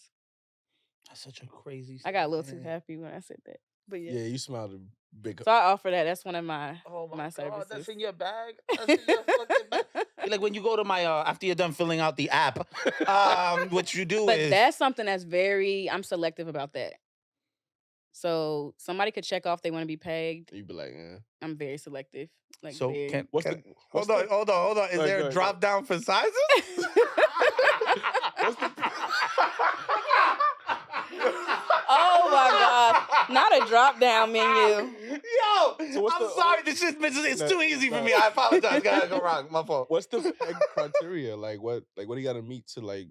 That's such a crazy. I got a little too statement. happy when I said that, but Yeah, you smiled a big. So I offer that. That's one of my Oh my God, services. that's in your bag. That's in your fucking bag. Like when you go to my after you're done filling out the app, what you do But is that's something that's I'm selective about that. So somebody could check off they want to be pegged. You'd be like, I'm very selective. Like, so very. can What's can- the- what's hold on, the- hold on, hold on. Is Go ahead, there go a ahead, drop down for sizes? Oh my God. Not a drop down menu. Yo, So what's I'm the- sorry. It's No, too easy for no. me. I apologize. Gotta go wrong. My fault. What's the peg criteria? What do you got to meet to like?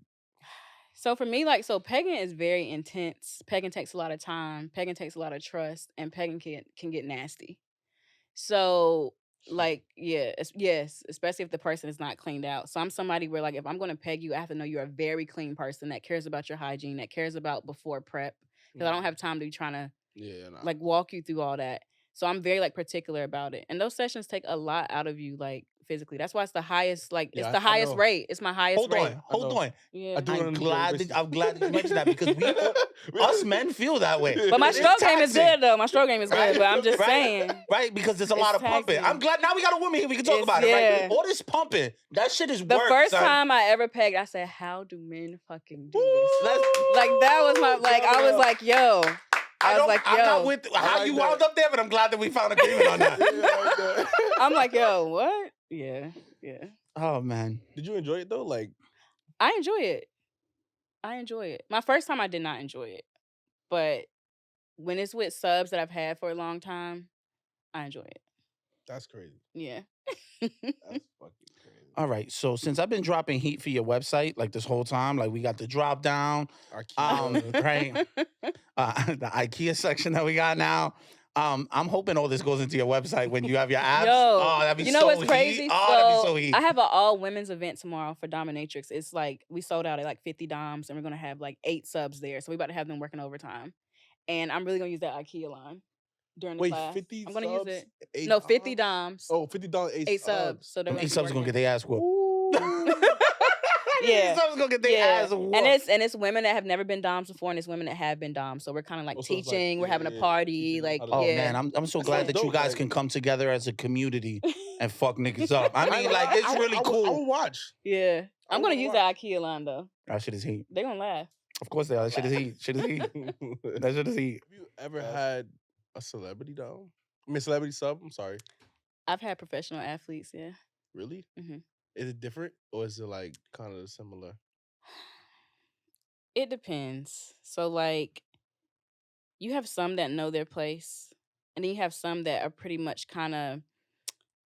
So for me, pegging is very intense. Pegging takes a lot of time. Pegging takes a lot of trust, and pegging can get nasty. So yes, especially if the person is not cleaned out. So I'm somebody where like if I'm going to peg you, I have to know you're a very clean person that cares about your hygiene, that cares about before prep. Because I don't have time to be trying to like walk you through all that. So I'm very like particular about it. And those sessions take a lot out of you like physically. That's why it's the highest Yeah, it's the I highest know. rate. It's my highest Hold rate. on, hold know. on. Yeah. I do it on I'm a glad daily that you mentioned that because us men feel that way. But my It is stroke game is taxing. good though. My stroke game is good, but I'm just saying. Right, because there's a lot of It's pumping. taxing. I'm glad now we got a woman here. We can talk It's- about it, right? yeah. All this pumping, that shit is The work. first son. time I ever pegged, I said, "How do men fucking do this?" Let's- Like that was my I was like, "Yo." I'm not with how like you that. wound up there, but I'm glad that we found agreement on that. Yeah, I like that. I'm like, "Yo, what?" Yeah. Oh man, Did you enjoy it though? Like, I enjoy it. My first time, I did not enjoy it, but when it's with subs that I've had for a long time, I enjoy it. that's crazy. Yeah. That's fucking crazy. all right. So since I've been dropping heat for your website like this whole time, like we got the drop down, IKEA. right? The IKEA section that we got now. I'm hoping all this goes into your website when you have your apps. Yo, Oh, that'd be you know so what's heat. crazy? Oh, that'd be so heat. I have an all women's event tomorrow for Dominatrix. It's like we sold out at like 50 doms, and we're gonna have like 8 subs there. So we about to have them working overtime, and I'm really gonna use that IKEA line during the Wait, class. 50 I'm gonna subs? use it. 8 No, 50 doms? doms. Oh, $50, 8 subs. So they're Them 8 subs gonna get their ass whooped. Yeah. 8 subs gonna get their ass whooped. And it's women that have never been doms before, and it's women that have been doms. So we're kind of like Oh, so it's like- teaching. We're yeah, having a yeah, party. teaching them Like, how to- Oh yeah. man, I'm so That glad sounds that you dope, guys like- can come together as a community and fuck niggas up. I mean, like it's really I cool. will watch. Yeah. I'm gonna wanna use watch. the IKEA line though. That shit is heat. They're gonna laugh. Of course they are. That shit is heat. Shit is heat. That shit is heat. Have you ever had a celebrity dom? I mean, celebrity sub. I'm sorry. I've had professional athletes, yeah. Really? Mhm. Is it different, or is it like kind of similar? It depends. So like you have some that know their place, and then you have some that are pretty much kind of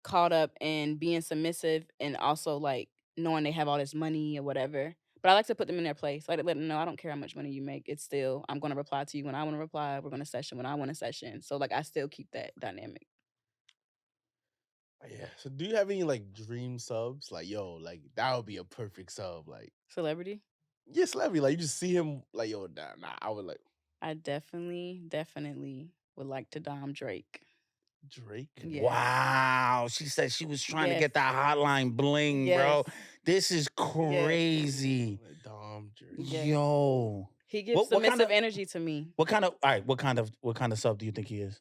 caught up in being submissive and also like knowing they have all this money or whatever. But I like to put them in their place. Like to let them know I don't care how much money you make. It's still I'm gonna reply to you when I want to reply. We're gonna session when I want to session. So like I still keep that dynamic. Yeah. So, do you have any like dream subs? Like, yo, like that would be a perfect sub. Like, Celebrity? yeah, celebrity. Like, you just see him. Like, yo, nah. I would like I definitely would like to dom Drake. Drake. Yeah. Wow. She said she was trying to Yes. get that hotline bling, bro. Yes. This is crazy. Like, Dom Drake. Yes. Yo. He gives What kind submissive of- energy to me. What kind of sub do you think he is?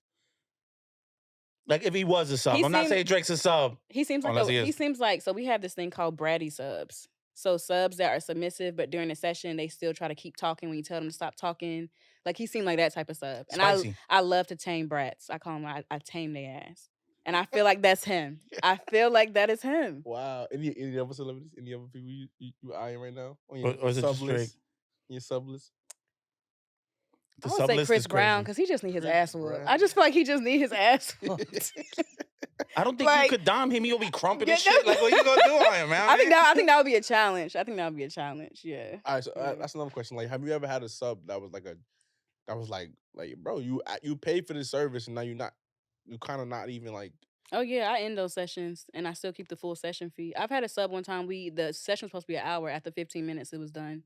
Like if he was a sub. He I'm not seemed- saying Drake's a sub. He seems like Unless he he is. seems like so we have this thing called bratty subs. So subs that are submissive, but during the session they still try to keep talking when you tell them to stop talking. Like he seemed like that type of sub. And Spicy. I love to tame brats. I call them I tame their ass. And I feel like that's him. I feel like that is him. Wow. Any other celebrities? Any other people you eyeing right now? On your Or is it sub just Drake? list? Your sub list? The I would sub say list Chris is Brown crazy. because he just need his Chris ass whooped. Brown. I just feel like he just need his ass whooped. I don't think Like- you could dom him. You'll be crumping and Yeah, shit. Like, what you gonna do on him, man? I think that would be a challenge. I think that would be a challenge. Yeah. All right, so Yeah. that's another question. Like, have you ever had a sub that was like, bro, you paid for this service and now you kind of not even like. Oh yeah, I end those sessions and I still keep the full session fee. I've had a sub one time. The session was supposed to be an hour. After 15 minutes, it was done.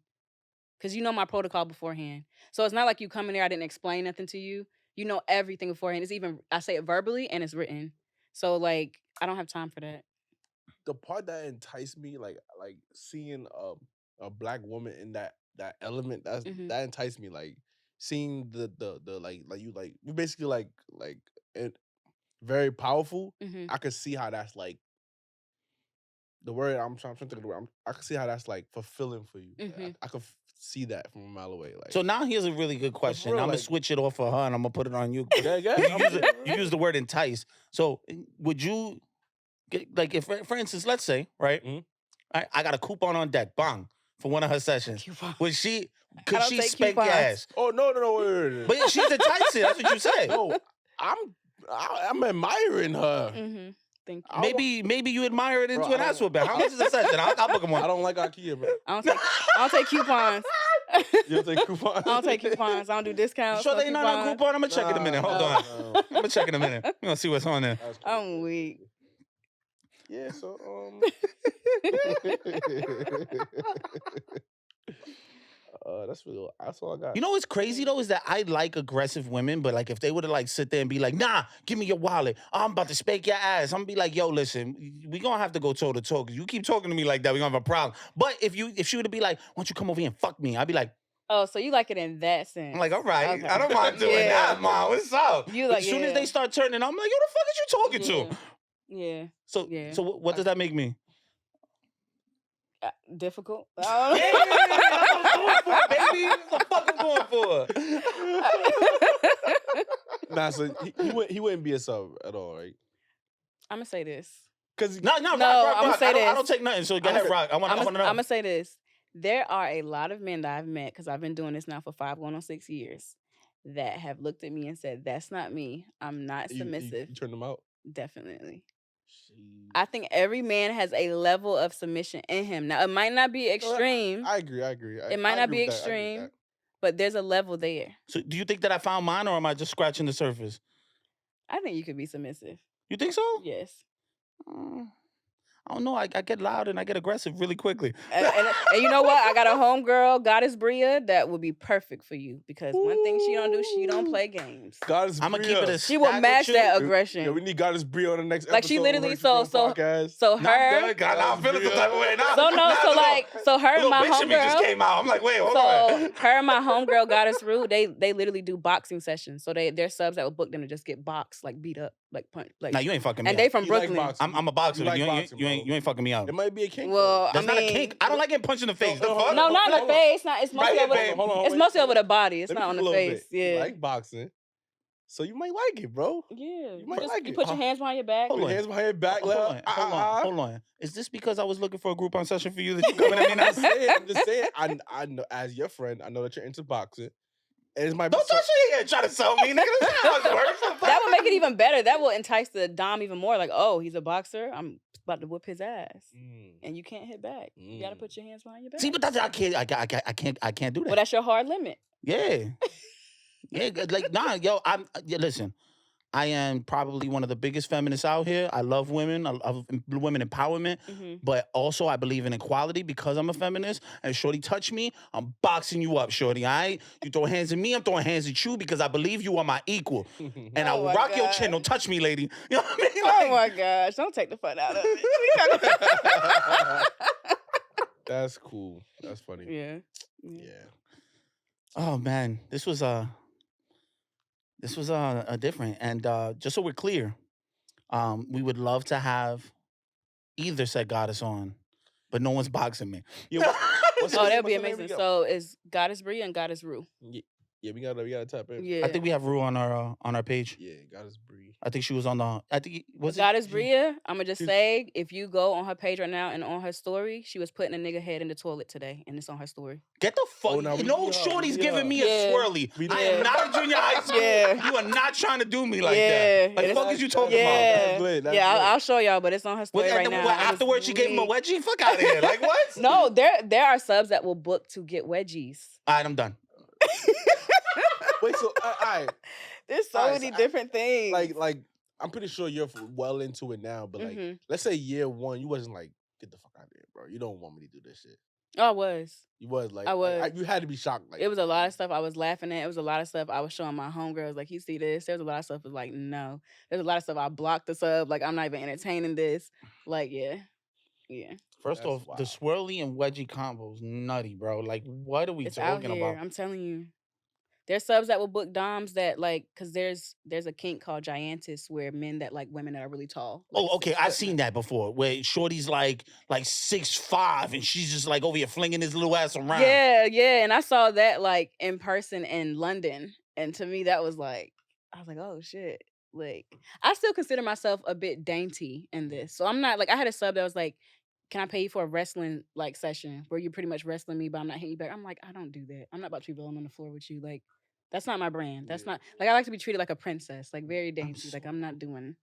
Cause you know my protocol beforehand. So it's not like you come in there. I didn't explain nothing to you. You know everything beforehand. It's even I say it verbally and it's written. So like I don't have time for that. The part that enticed me, like seeing a black woman in that element, Mhm. that enticed me. Like seeing the you basically like it, very powerful. Mhm. I could see how that's like the word I'm trying to think of the word. I could see how that's like fulfilling for you. Mhm. I could see that from a mile away. Like So now here's a really good question. real, I'm gonna like- switch it off for her and I'm gonna put it on you. yeah, You use the word entice. So would you get, like if for instance, let's say, right? Mhm. I got a coupon on deck, bang, for one of her sessions. Coupon. Could she don't spank take your coupons. ass? Oh no, wait. But she's enticing. That's what you said. No, I'm admiring her. Mhm. Thank you. I don't Maybe you admire it into Bro, an I ass don't- whooping. How much is a session? I'll book him I one. don't like IKEA, bro. I don't take coupons. You don't take coupons? I don't take coupons. I don't do You discounts. sure no they ain't not on coupons. coupon? I'm gonna check in a minute. Hold on. No. I'm gonna check in a minute. We're gonna see what's on there. That's cool. I'm weak. Yeah, so that's all I got. You know what's crazy though is that I like aggressive women, but like if they were to like sit there and be like, nah, give me your wallet. I'm about to spank your ass. I'm gonna be like, yo, listen, we gonna have to go toe to toe because you keep talking to me like that, we gonna have a problem. But if she were to be like, why don't you come over here and fuck me? I'd be like, Oh, so you like it in that sense? I'm like, all right, Okay. I don't mind doing Yeah. that, mom. What's up? You But like, as soon as yeah. they start turning, I'm like, yo, the fuck is you talking to? Yeah. So Yeah. so what does that make me? Difficult. Yeah, that's what I'm going for, baby. That's what the fuck I'm going for. Nah, so he wouldn't be a sub at all, right? I'm gonna say this. Because No, No, rock, I'ma rock. say I don't this. take nothing. So go ahead, rock. I want to I'm know. gonna say this. There are a lot of men that I've met because I've been doing this now for 5 going on 6 years that have looked at me and said, "That's not me. I'm not submissive." You turned them out. Definitely. I think every man has a level of submission in him. Now, it might not be extreme, I agree. It might not be extreme. but there's a level there. So do you think that I found mine, or am I just scratching the surface? I think you could be submissive. You think so? Yes. I don't know. I get loud and I get aggressive really quickly. And you know what? I got a homegirl, Goddess Bria, that would be perfect for you because one thing she don't do, she don't play games. Goddess I'm gonna keep it a She will stack match with you. that aggression. Yeah, we need Goddess Bria on the next Like, she episode. literally- of Her so- podcast. So Not her, good. God, I'm feeling some type of way now. so no, so like, so her and Little my bitch in me just homegirl. came out. I'm like, wait, hold So on. her and my homegirl Goddess Rue, they literally do boxing sessions. So they're subs that would book them to just get boxed, like beat up, like punch, like. Now you ain't fucking me. And they up. from You like Brooklyn. boxing. I'm a boxer. You like You boxing, ain't fucking me up. It might be a kink. Well, That's I not a mean, kink. I don't like getting punched in the face. The Hold fuck? on, No, not in hold the on. face. Not. It's mostly Right over. here, babe. Hold on, It's wait. mostly over the body. It's Let me not on think the a little face. bit. Yeah. You like boxing, so you might like it, bro. Yeah. You You, might like you it. put your hands behind your back. Hold Put on. your hands behind your back. Hold on. Is this because I was looking for a Groupon session for you that you coming at me now? I'm just saying. I know, as your friend, I know that you're into boxing. And it's my Don't touch your hand trying to sell me, nigga. That's how it works. That would make it even better. That will entice the dom even more. Like, oh, he's a boxer. I'm about to whip his ass, and you can't hit back. You got to put your hands behind your back. See, but that's I can't do that. Well, that's your hard limit. Yeah. Yeah, like yo, listen. I am probably one of the biggest feminists out here. I love women. I love women empowerment. But also I believe in equality because I'm a feminist. And shorty touch me, I'm boxing you up, shorty. All right? You throw hands at me, I'm throwing hands at you because I believe you are my equal. And I Oh will my rock your God. chin. Don't touch me, lady. You know what I mean? Oh my gosh! Don't take the fun out of it. That's cool. That's funny. Yeah. Yeah. Oh man, this was a different. And just so we're clear, we would love to have either said goddess on, but no one's boxing me. Yeah, what's Oh, her- that'd be what's her name amazing. again? So it's Goddess Bria and Goddess Rue. Yeah, we gotta tap in. Yeah. I think we have Rue on our page. Yeah, Goddess Bree. I think she was on the. I think was it Goddess Bria, I'm gonna just she's- say, if you go on her page right now and on her story, she was putting a nigga head in the toilet today, and it's on her story. Get the fuck. Oh, no, we no need her, shorty's we need giving her. me Yeah. a swirly. We I need am her. not a junior high school. Yeah. You are not trying to do me like Yeah, that. Like and fuck it's- is you talking about? Yeah, That's lit, that's yeah. lit. I'll show y'all, but it's on her story right now. It was Afterwards, she gave him a weak. wedgie. Fuck out of here. Like what? No, there are subs that will book to get wedgies. All right, I'm done. Wait, so all right, There's so Alright, many so different things. like I'm pretty sure you're well into it now, but like, Mhm. let's say year one, you wasn't like, get the fuck out of here, bro. You don't want me to do this shit. Oh, I was. You was like, I was. you had to be shocked. Like, It was a lot of stuff I was laughing at. It was a lot of stuff I was showing my homegirls, like, you see this? There's a lot of stuff was like, no. There's a lot of stuff I blocked the sub, like, I'm not even entertaining this. Like, yeah. Yeah. First That's off, the wild. swirly and wedgie combo is nutty, bro. Like, what are we It's out talking here. about? I'm telling you. There's subs that will book doms that like, cause there's a kink called giantis where men that like women that are really tall. Like Oh, okay. 6 I've foot. seen that before. Where Shorty's like 6'5", and she's just like over here flinging his little ass around. Yeah, yeah. And I saw that like in person in London. And to me, that was like, I was like, oh shit. Like, I still consider myself a bit dainty in this. So I'm not like, I had a sub that was like, can I pay you for a wrestling like session where you're pretty much wrestling me, but I'm not hitting you back? I'm like, I don't do that. I'm not about to be rolling on the floor with you. Like, that's not my brand. That's Yeah. not like I like to be treated like a princess, like very dainty. Like I'm not doing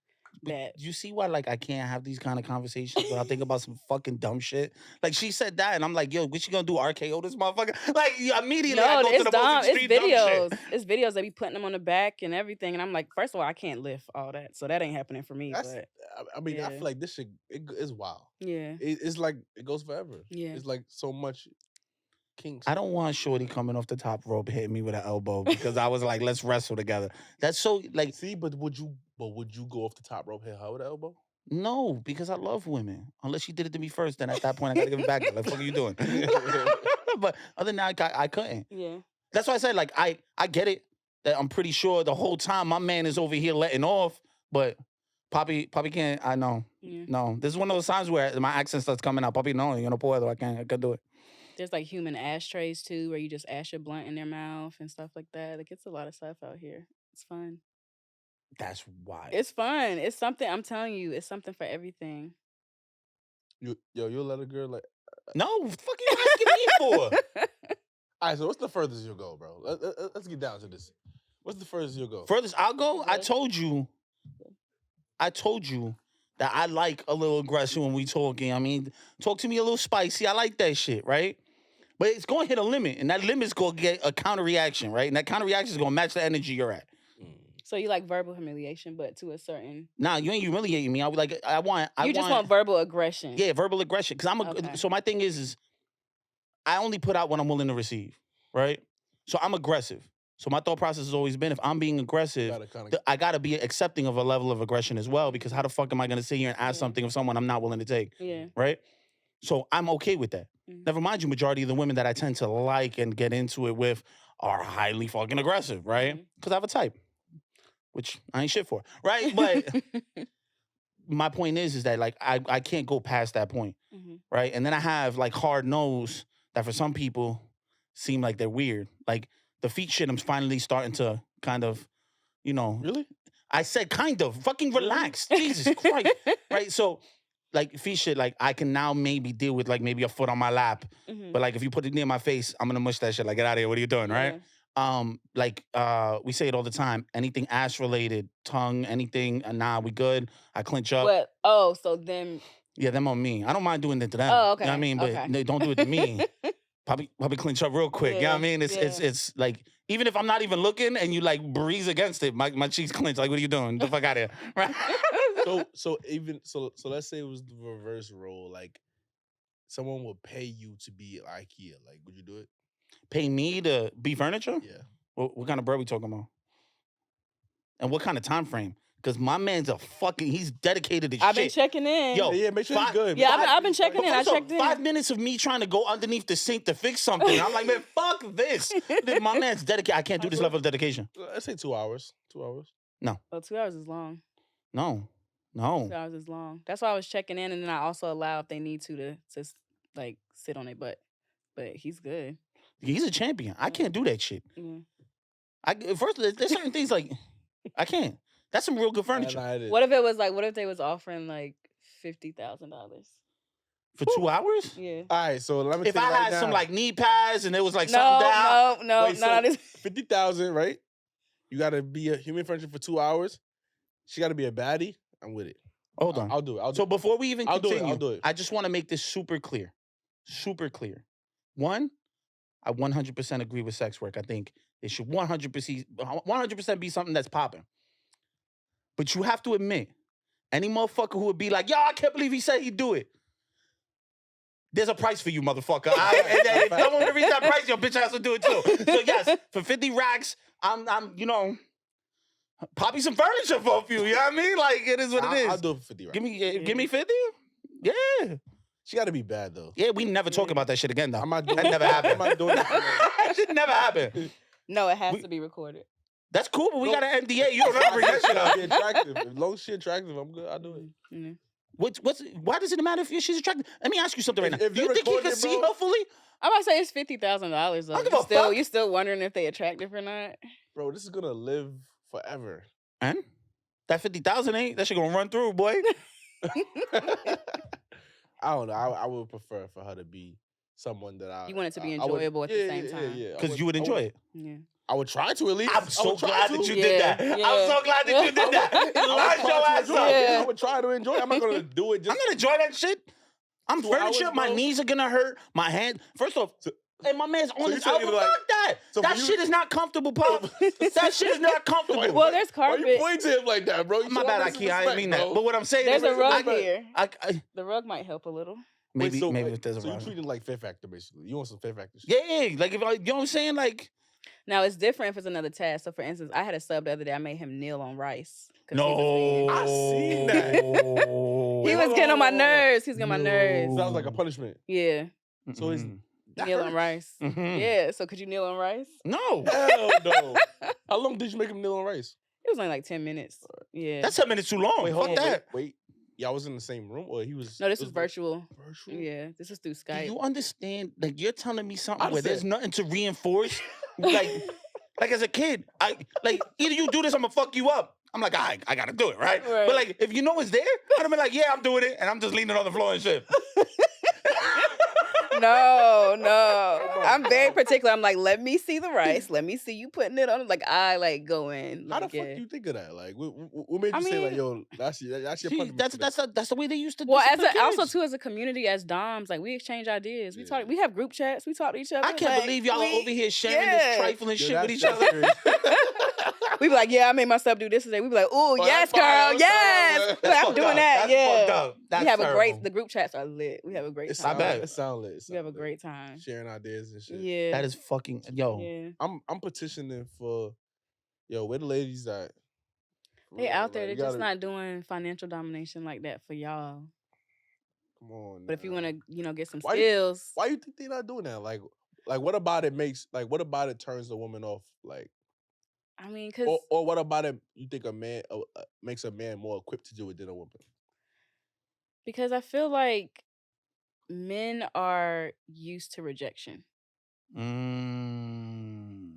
that. Do you see why like I can't have these kind of conversations without thinking about some fucking dumb shit? Like she said that, and I'm like, yo, what she gonna do? RKO this motherfucker? Like immediately I No, go to it's the dumb. most It's extreme dumb videos. shit. It's videos that be putting them on the back and everything. And I'm like, first of all, I can't lift all that, so that ain't happening for me. that's, But I mean, I yeah. feel like this shit is wild. yeah, It's like it goes forever. Yeah. It's like so much kinks. I don't want Shorty coming off the top rope hitting me with an elbow because I was like, let's wrestle together. That's so like See, but would you go off the top rope, hit her with an elbow? no, because I love women. Unless she did it to me first, then at that point I gotta give it back. Like, fuck are you doing? But other than that, I couldn't. yeah. That's why I said, like, I get it. That I'm pretty sure the whole time my man is over here letting off, but Poppy can't. I know. Yeah. No, this is one of those times where my accent starts coming out. Poppy, no, yo no puedo. I can't do it. There's like human ashtrays too, where you just ash your blunt in their mouth and stuff like that. Like it's a lot of stuff out here. It's fun. That's why. It's fun. It's something. I'm telling you, it's something for everything. You'll let a girl like. No, fuck you asking me for? All right, so what's the furthest you'll go, bro? Let's get down to this. What's the furthest you'll go? Furthest I'll go. I Good. told you that I like a little aggression when we talking. I mean, talk to me a little spicy. I like that shit, right? But it's going to hit a limit, and that limit's going to get a counter reaction, right? And that counter reaction is going to match the energy you're at. So you like verbal humiliation, but to a certain. Nah, you ain't humiliating me. I would like. I just want verbal aggression. Yeah, verbal aggression. Because Okay. So my thing is I only put out what I'm willing to receive, right? So I'm aggressive. So my thought process has always been, if I'm being aggressive, I gotta be accepting of a level of aggression as well. Because how the fuck am I gonna sit here and ask Yeah. something of someone I'm not willing to take, Yeah. right? So I'm okay with that. Mhm. Never mind you, majority of the women that I tend to like and get into it with are highly fucking aggressive, right? Mhm. Because I have a type, which I ain't shit for, right? But my point is that like I can't go past that point, Mhm. right? And then I have like hard nose that for some people seem like they're weird. Like the feet shit, I'm finally starting to kind of, you know. Really? I said kind of. Fucking relax. Jesus Christ. Right? So like feet shit, like I can now maybe deal with like maybe a foot on my lap. Mhm. But like if you put it near my face, I'm gonna mush that shit. Like, get out of here. What are you doing? Right? We say it all the time. Anything ass related, tongue, anything, nah, we good. I clinch up. What? Oh, so then. Yeah, them on me. I don't mind doing it to them. Oh, okay. You know what I mean? But Okay. they don't do it to me. Probably clinch up real quick. You know what I Yeah, mean? It's like, even if I'm not even looking and you like breeze against it, my cheeks clench. Like, what are you doing? Get the fuck out of here. Right? So let's say it was the reverse role. Like someone would pay you to be IKEA. Like, would you do it? Pay me to be furniture? Yeah. What kind of bread we talking about? And what kind of time frame? Because my man's he's dedicated to shit. I've been checking in. Yo, Yeah, make sure it's good. Yeah, I've been checking in. I First off, checked in. 5 minutes of me trying to go underneath the sink to fix something. I'm like, man, fuck this. My man's dedicated. I can't do this level of dedication. Let's say 2 hours. 2 hours. Oh, 2 hours is long. No. 2 hours is long. That's why I was checking in, and then I also allow if they need to like sit on it. But he's good. He's a champion. I can't do that shit. Yeah. First, there's certain things like I can't. That's some real good furniture. Nah, it is. What if it was like? What if they was offering like $50,000? For 2 hours? Yeah. All right, so let me If tell I you right had some now. like knee pads and it was like something down. No, Wait, no, so no. 50,000, right? You gotta be a human furniture for 2 hours. She gotta be a baddie. I'm with it. Hold on. I'll do it. So before we even I'll do it, continue, I'll do it. I just want to make this super clear. Super clear. One, I 100% agree with sex work. I think it should 100% be something that's popping. But you have to admit, any motherfucker who would be like, yo, I can't believe he said he'd do it. There's a price for you, motherfucker. If no one reads that price, your bitch has to do it too. So yes, for 50 racks, I'm popping some furniture for a few. You know what I mean? Like it is what it is. I'll do it for 50, right? Give me 50? Yeah. She gotta be bad though. Yeah, we never talk about that shit again though. I'm not doing That never happened. I'm not doing it. That shit never happened. No, it has to be recorded. That's cool, but we got an NDA. You don't ever bring that shit up. Be attractive. As long as she's attractive, I'm good. I'll do it. Mm-hmm. Why does it matter if she's attractive? Let me ask you something right now. If Do you they think he recorded can it, see bro- her fully? I'm about to say it's $50,000 though. I don't give a fuck. You still wondering if they attractive or not? Bro, this is gonna live forever. And that 50,000 ain't that shit gonna run through, boy. I don't know. I would prefer for her to be someone that I. You want it to be I would- enjoyable at the same time. Yeah. Because you would enjoy it. Yeah. I would try to at least. I'm so I would try glad to. that you did that. Yeah. I'm so glad that you did that. I would Line try your to ass enjoy up. it. Yeah. I would try to enjoy it. I'm not gonna do it just. I'm gonna enjoy that shit. I'm 2 furniture. hours, My bro. knees are gonna hurt. My hand. First off, and my man's on you his saying album. like- Fuck that. so That for you- shit is not comfortable, Pop. That shit is not comfortable. Well, there's Why carpet. you pointing to him like that, bro? You My showing bad, us IKEA. I didn't mean respect, that. bro. But what I'm saying There's is, a rug I- here. I The rug might help a little. maybe Wait, so, maybe if there's a so you rug. treat it like Fear Factor, basically. You want some Fear Factor shit. Yeah, like if I, you know what I'm saying, like Now it's different if it's another task. So for instance, I had a sub the other day. I made him kneel on rice. 'Cause no. I seen that. He was getting on my nerves. He was getting on my nerves. Sounds like a punishment. Yeah. So it's that Kneel on hurts. rice. Mhm. Yeah. So could you kneel on rice? No. Hell no. How long did you make him kneel on rice? It was only like 10 minutes. Yeah. That's 10 minutes too long. Wait, hold Fuck on. that. Wait. Y'all was in the same room, or he was? No, this it was virtual. Virtual. Yeah. This was through Do Skype. you understand? Like you're telling me something I where there's said- nothing to reinforce. like as a kid, either you do this, I'm gonna fuck you up. I'm like, I gotta do it, right? Right. But like, if you know it's there, I'd have been like, yeah, I'm doing it, and I'm just leaning on the floor and shit. No. I'm very particular. I'm like, let me see the rice. Let me see you putting it on. Like I like go in. How the Like, fuck yeah. do you think of that? Like, what made you I say like, mean- yo, that's your See, punishment? for this? that's the way they used to. Well, as discipline also kids. too as a community, as doms, like we exchange ideas. We Yeah. talk. We have group chats. We talk to each other. I can't like, believe y'all are over here sharing yeah. this trifling Yo, shit with that's- each that's other. crazy. We be like, yeah, I made myself do this today. We be like, ooh, Oh, yes, that's fire, girl, that's yes. fire, man. We like, That's I'm fucked doing up. that. That's Yeah. fucked up. That's We have a terrible. great. The group chats are lit. We have a great It time. sound lit. It sound lit. It We have a sound lit. great time. Sharing ideas and shit. Yeah. That is fucking yo. Yeah. I'm petitioning for, where the ladies at? For They real, out there. like, They're you just gotta- not doing financial domination like that for y'all. Come on. But if you now. want to, get some Why you- skills. Why you think they not doing that? Like what about it makes what about it turns the woman off? Like, I mean, because or what about it? You think a man makes a man more equipped to do it than a woman? I feel like men are used to rejection.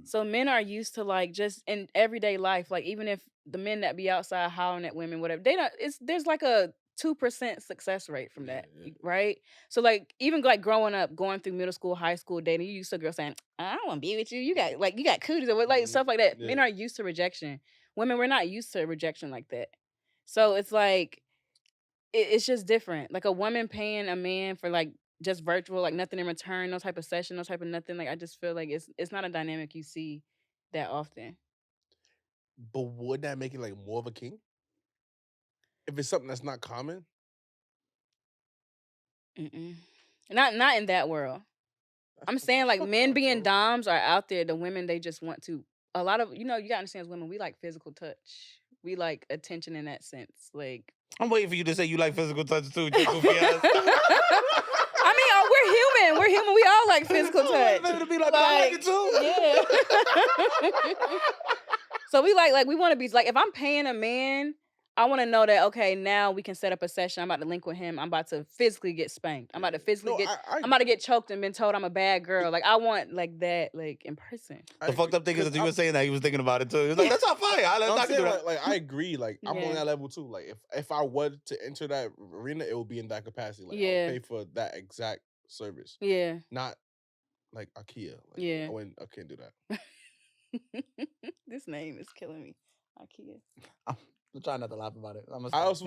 So men are used to like just in everyday life, like even if the men that be outside hollering at women, whatever, they not. There's like a 2% success rate from that, Yeah. right? So like even like growing up, going through middle school, high school, dating, you used to a girl saying, "I don't want to be with you. You got cooties," or like Mhm. stuff like that. Men Yeah. are used to rejection. Women, we're not used to rejection like that. So it's like it's just different. Like a woman paying a man for like just virtual, like nothing in return, no type of session, no type of nothing. Like I just feel like it's not a dynamic you see that often. But would that make it like more of a king? If it's something that's not common? Mm-mm. Not in that world. I'm saying like men being doms are out there. The women they just want to. A lot of you gotta understand as women we like physical touch. We like attention in that sense. Like I'm waiting for you to say you like physical touch too, you goofy ass. I mean, we're human. We're human. We all like physical touch. To be like, I like it too. Yeah. So we like we want to be like if I'm paying a man, I want to know that, okay, now we can set up a session. I'm about to link with him. I'm about to physically get spanked. I'm about to physically I'm about to get choked and been told I'm a bad girl. Like, I want like that, like in person. The fucked up thing is that you were saying that he was thinking about it too. He was like, that's not fire. I can do that. Like I agree. Like I'm on that level too. Like if I were to enter that arena, it would be in that capacity. Like I would pay for that exact service. Yeah. Not like IKEA. Like, I can't do that. This name is killing me. IKEA. I'm trying not to laugh about it. How else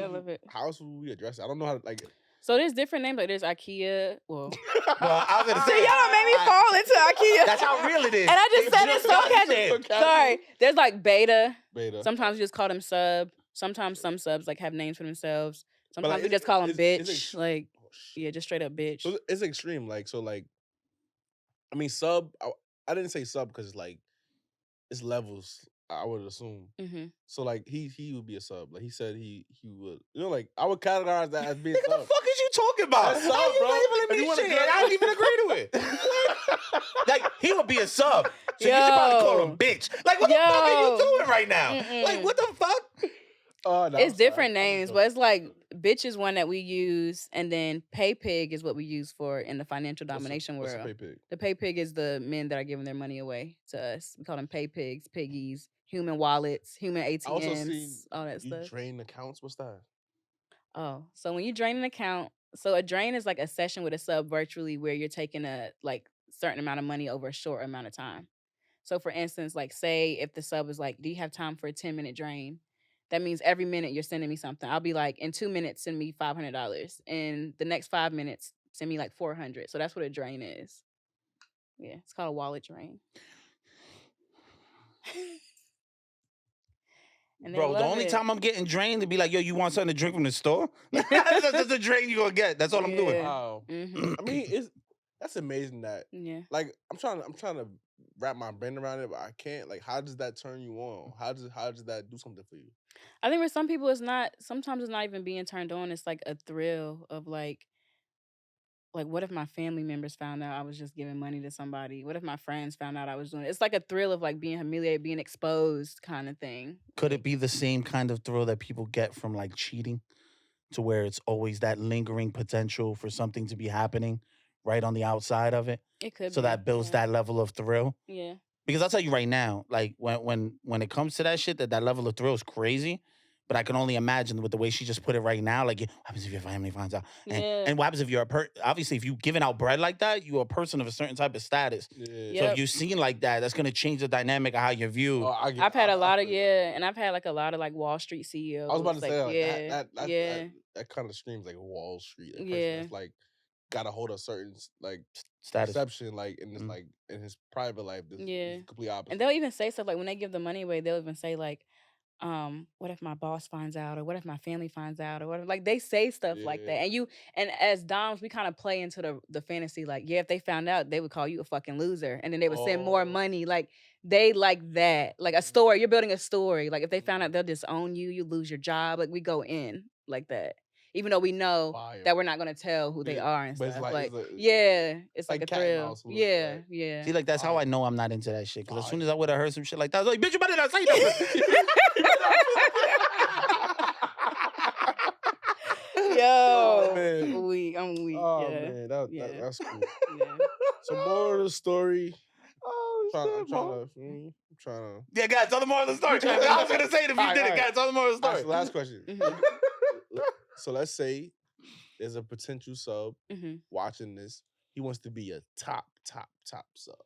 would we address it? I don't know how to like. So there's different names. Like there's IKEA. Well, I was gonna say y'all don't make me fall into IKEA. That's how real it is. And I just said it so casual. Sorry. There's like beta. Sometimes we just call them sub. Sometimes some subs like have names for themselves. Sometimes we just call them bitch. Like just straight up bitch. So it's extreme. Like so like. I mean sub. I didn't say sub because like it's levels. I would assume. Mm-hmm. So like he would be a sub. Like he said he would. You know, like I would categorize that as being. Nigga, the fuck is you talking about? That's sub, how you bro. labeling me shit? I don't even agree to it. Like he would be a sub. So you should probably call him bitch. Like what the fuck are you doing right now? Like what the fuck? Oh, no, it's different names, but it's like bitch is one that we use, and then pay pig is what we use for in the financial domination world. What's a pay pig? The pay pig is the men that are giving their money away to us. We call them pay pigs, piggies, human wallets, human ATMs, I also seen all that stuff. You drain accounts. What's that? Oh, so when you drain an account, so a drain is like a session with a sub virtually where you're taking a like certain amount of money over a short amount of time. So for instance, like say if the sub is like, do you have time for a 10-minute drain? That means every minute you're sending me something. I'll be like, in 2 minutes, send me $500. In the next 5 minutes, send me like $400. So that's what a drain is. Yeah, it's called a wallet drain. Bro, the only time I'm getting drained to be like, yo, you want something to drink from the store? That's the drain you're gonna get. That's all I'm doing. Wow. Mm-hmm. I mean, that's amazing that. Yeah. Like I'm trying to wrap my brain around it, but I can't. Like, how does that turn you on? How does that do something for you? I think for some people it's not. Sometimes it's not even being turned on. It's like a thrill of like what if my family members found out I was just giving money to somebody? What if my friends found out I was doing it? It's like a thrill of like being humiliated, being exposed kind of thing. Could it be the same kind of thrill that people get from like cheating? To where it's always that lingering potential for something to be happening right on the outside of it. It could so be. that builds that level of thrill. Yeah. Because I'll tell you right now, like when it comes to that shit, that level of thrill is crazy. But I can only imagine with the way she just put it right now, like, what happens if your family finds out? And what happens if you're obviously, if you've given out bread like that, you're a person of a certain type of status. Yeah. So if you're seen like that, that's going to change the dynamic of how you're viewed. I've had a lot of, and I've had like a lot of like Wall Street CEOs. I was about to say, that kind of screams like Wall Street. That's like, got to hold a certain like status. Perception, like in this, like in his private life, this is complete opposite. And they'll even say stuff like when they give the money away, they'll even say like, what if my boss finds out, or what if my family finds out, or what if, like they say stuff like that. And as doms, we kind of play into the fantasy, like, if they found out, they would call you a fucking loser, and then they would send more money. Like they like that, like a story. You're building a story. Like if they found out, they'll disown you, you lose your job. Like we go in like that, even though we know that we're not gonna tell who they are and stuff. It's like a thrill. Yeah. See, like that's how I know I'm not into that shit. Because as soon as I would have heard some shit like that, I was like, bitch, you better not say that. Yo, I'm weak. Oh man, that's cool. So more of the story. I'm trying to. Yeah, guys, tell the more of the story. I was gonna say it if you did it, guys. Tell the more of the story. Right, so last question. So let's say there's a potential sub watching this. He wants to be a top sub.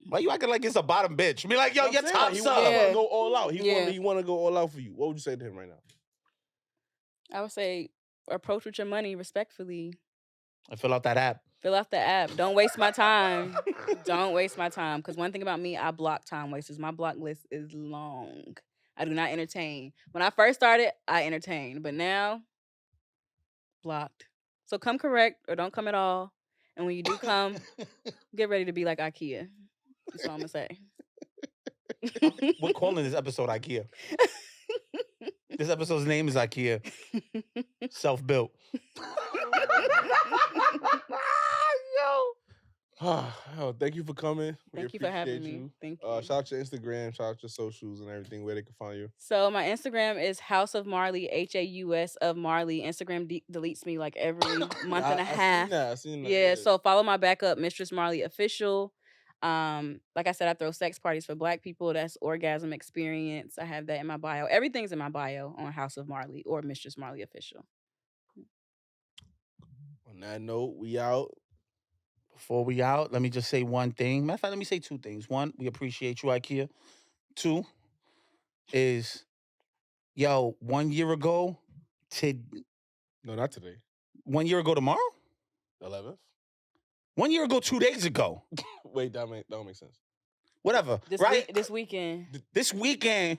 Why you acting like it's a bottom bitch? I mean, like, yo, you're top he sub. He want to go all out. He want to go all out for you. What would you say to him right now? I would say approach with your money respectfully. And fill out that app. Fill out the app. Don't waste my time. Don't waste my time. Because one thing about me, I block time wasters. My block list is long. I do not entertain. When I first started, I entertained. But now, blocked. So come correct or don't come at all. And when you do come, get ready to be like IKEA. That's all I'm going to say. We're calling this episode IKEA. This episode's name is IKEA. Self-built. Thank you for coming. We Thank you for having appreciate me. you. Thank you. Shout out your Instagram, shout out your socials and everything, where they can find you. So my Instagram is House of Marley, HAUS of Marley. Instagram deletes me like every month and a half. I seen that. Yeah, so follow my backup, Mistress Marley Official. Like I said, I throw sex parties for Black people. That's orgasm experience. I have that in my bio. Everything's in my bio on House of Marley or Mistress Marley Official. On that note, we out. Before we out, let me just say one thing. Matter of fact, let me say two things. One, we appreciate you, IKEA. Two is, 1 year ago No, not today. 1 year ago tomorrow? 11th. 1 year ago, 2 days ago. Wait, that don't make sense. Whatever, This right? this weekend. This weekend,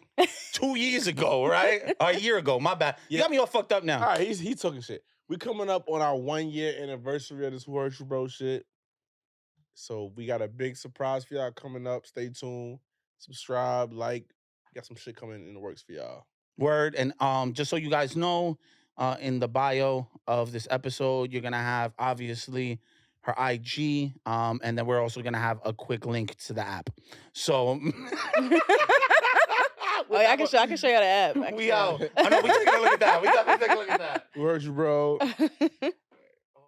2 years ago, right? Or a year ago, my bad. You got me all fucked up now. All right, he's talking shit. We coming up on our 1 year anniversary of this Who Hurt You Bro shit. So we got a big surprise for y'all coming up. Stay tuned. Subscribe, like. Got some shit coming in the works for y'all. Word. And just so you guys know, in the bio of this episode, you're gonna have obviously her IG, and then we're also gonna have a quick link to the app. So Oh, yeah, I can show you the app. We out. I know we taking a look at that. We definitely take a look at that. Who Hurt You Bro?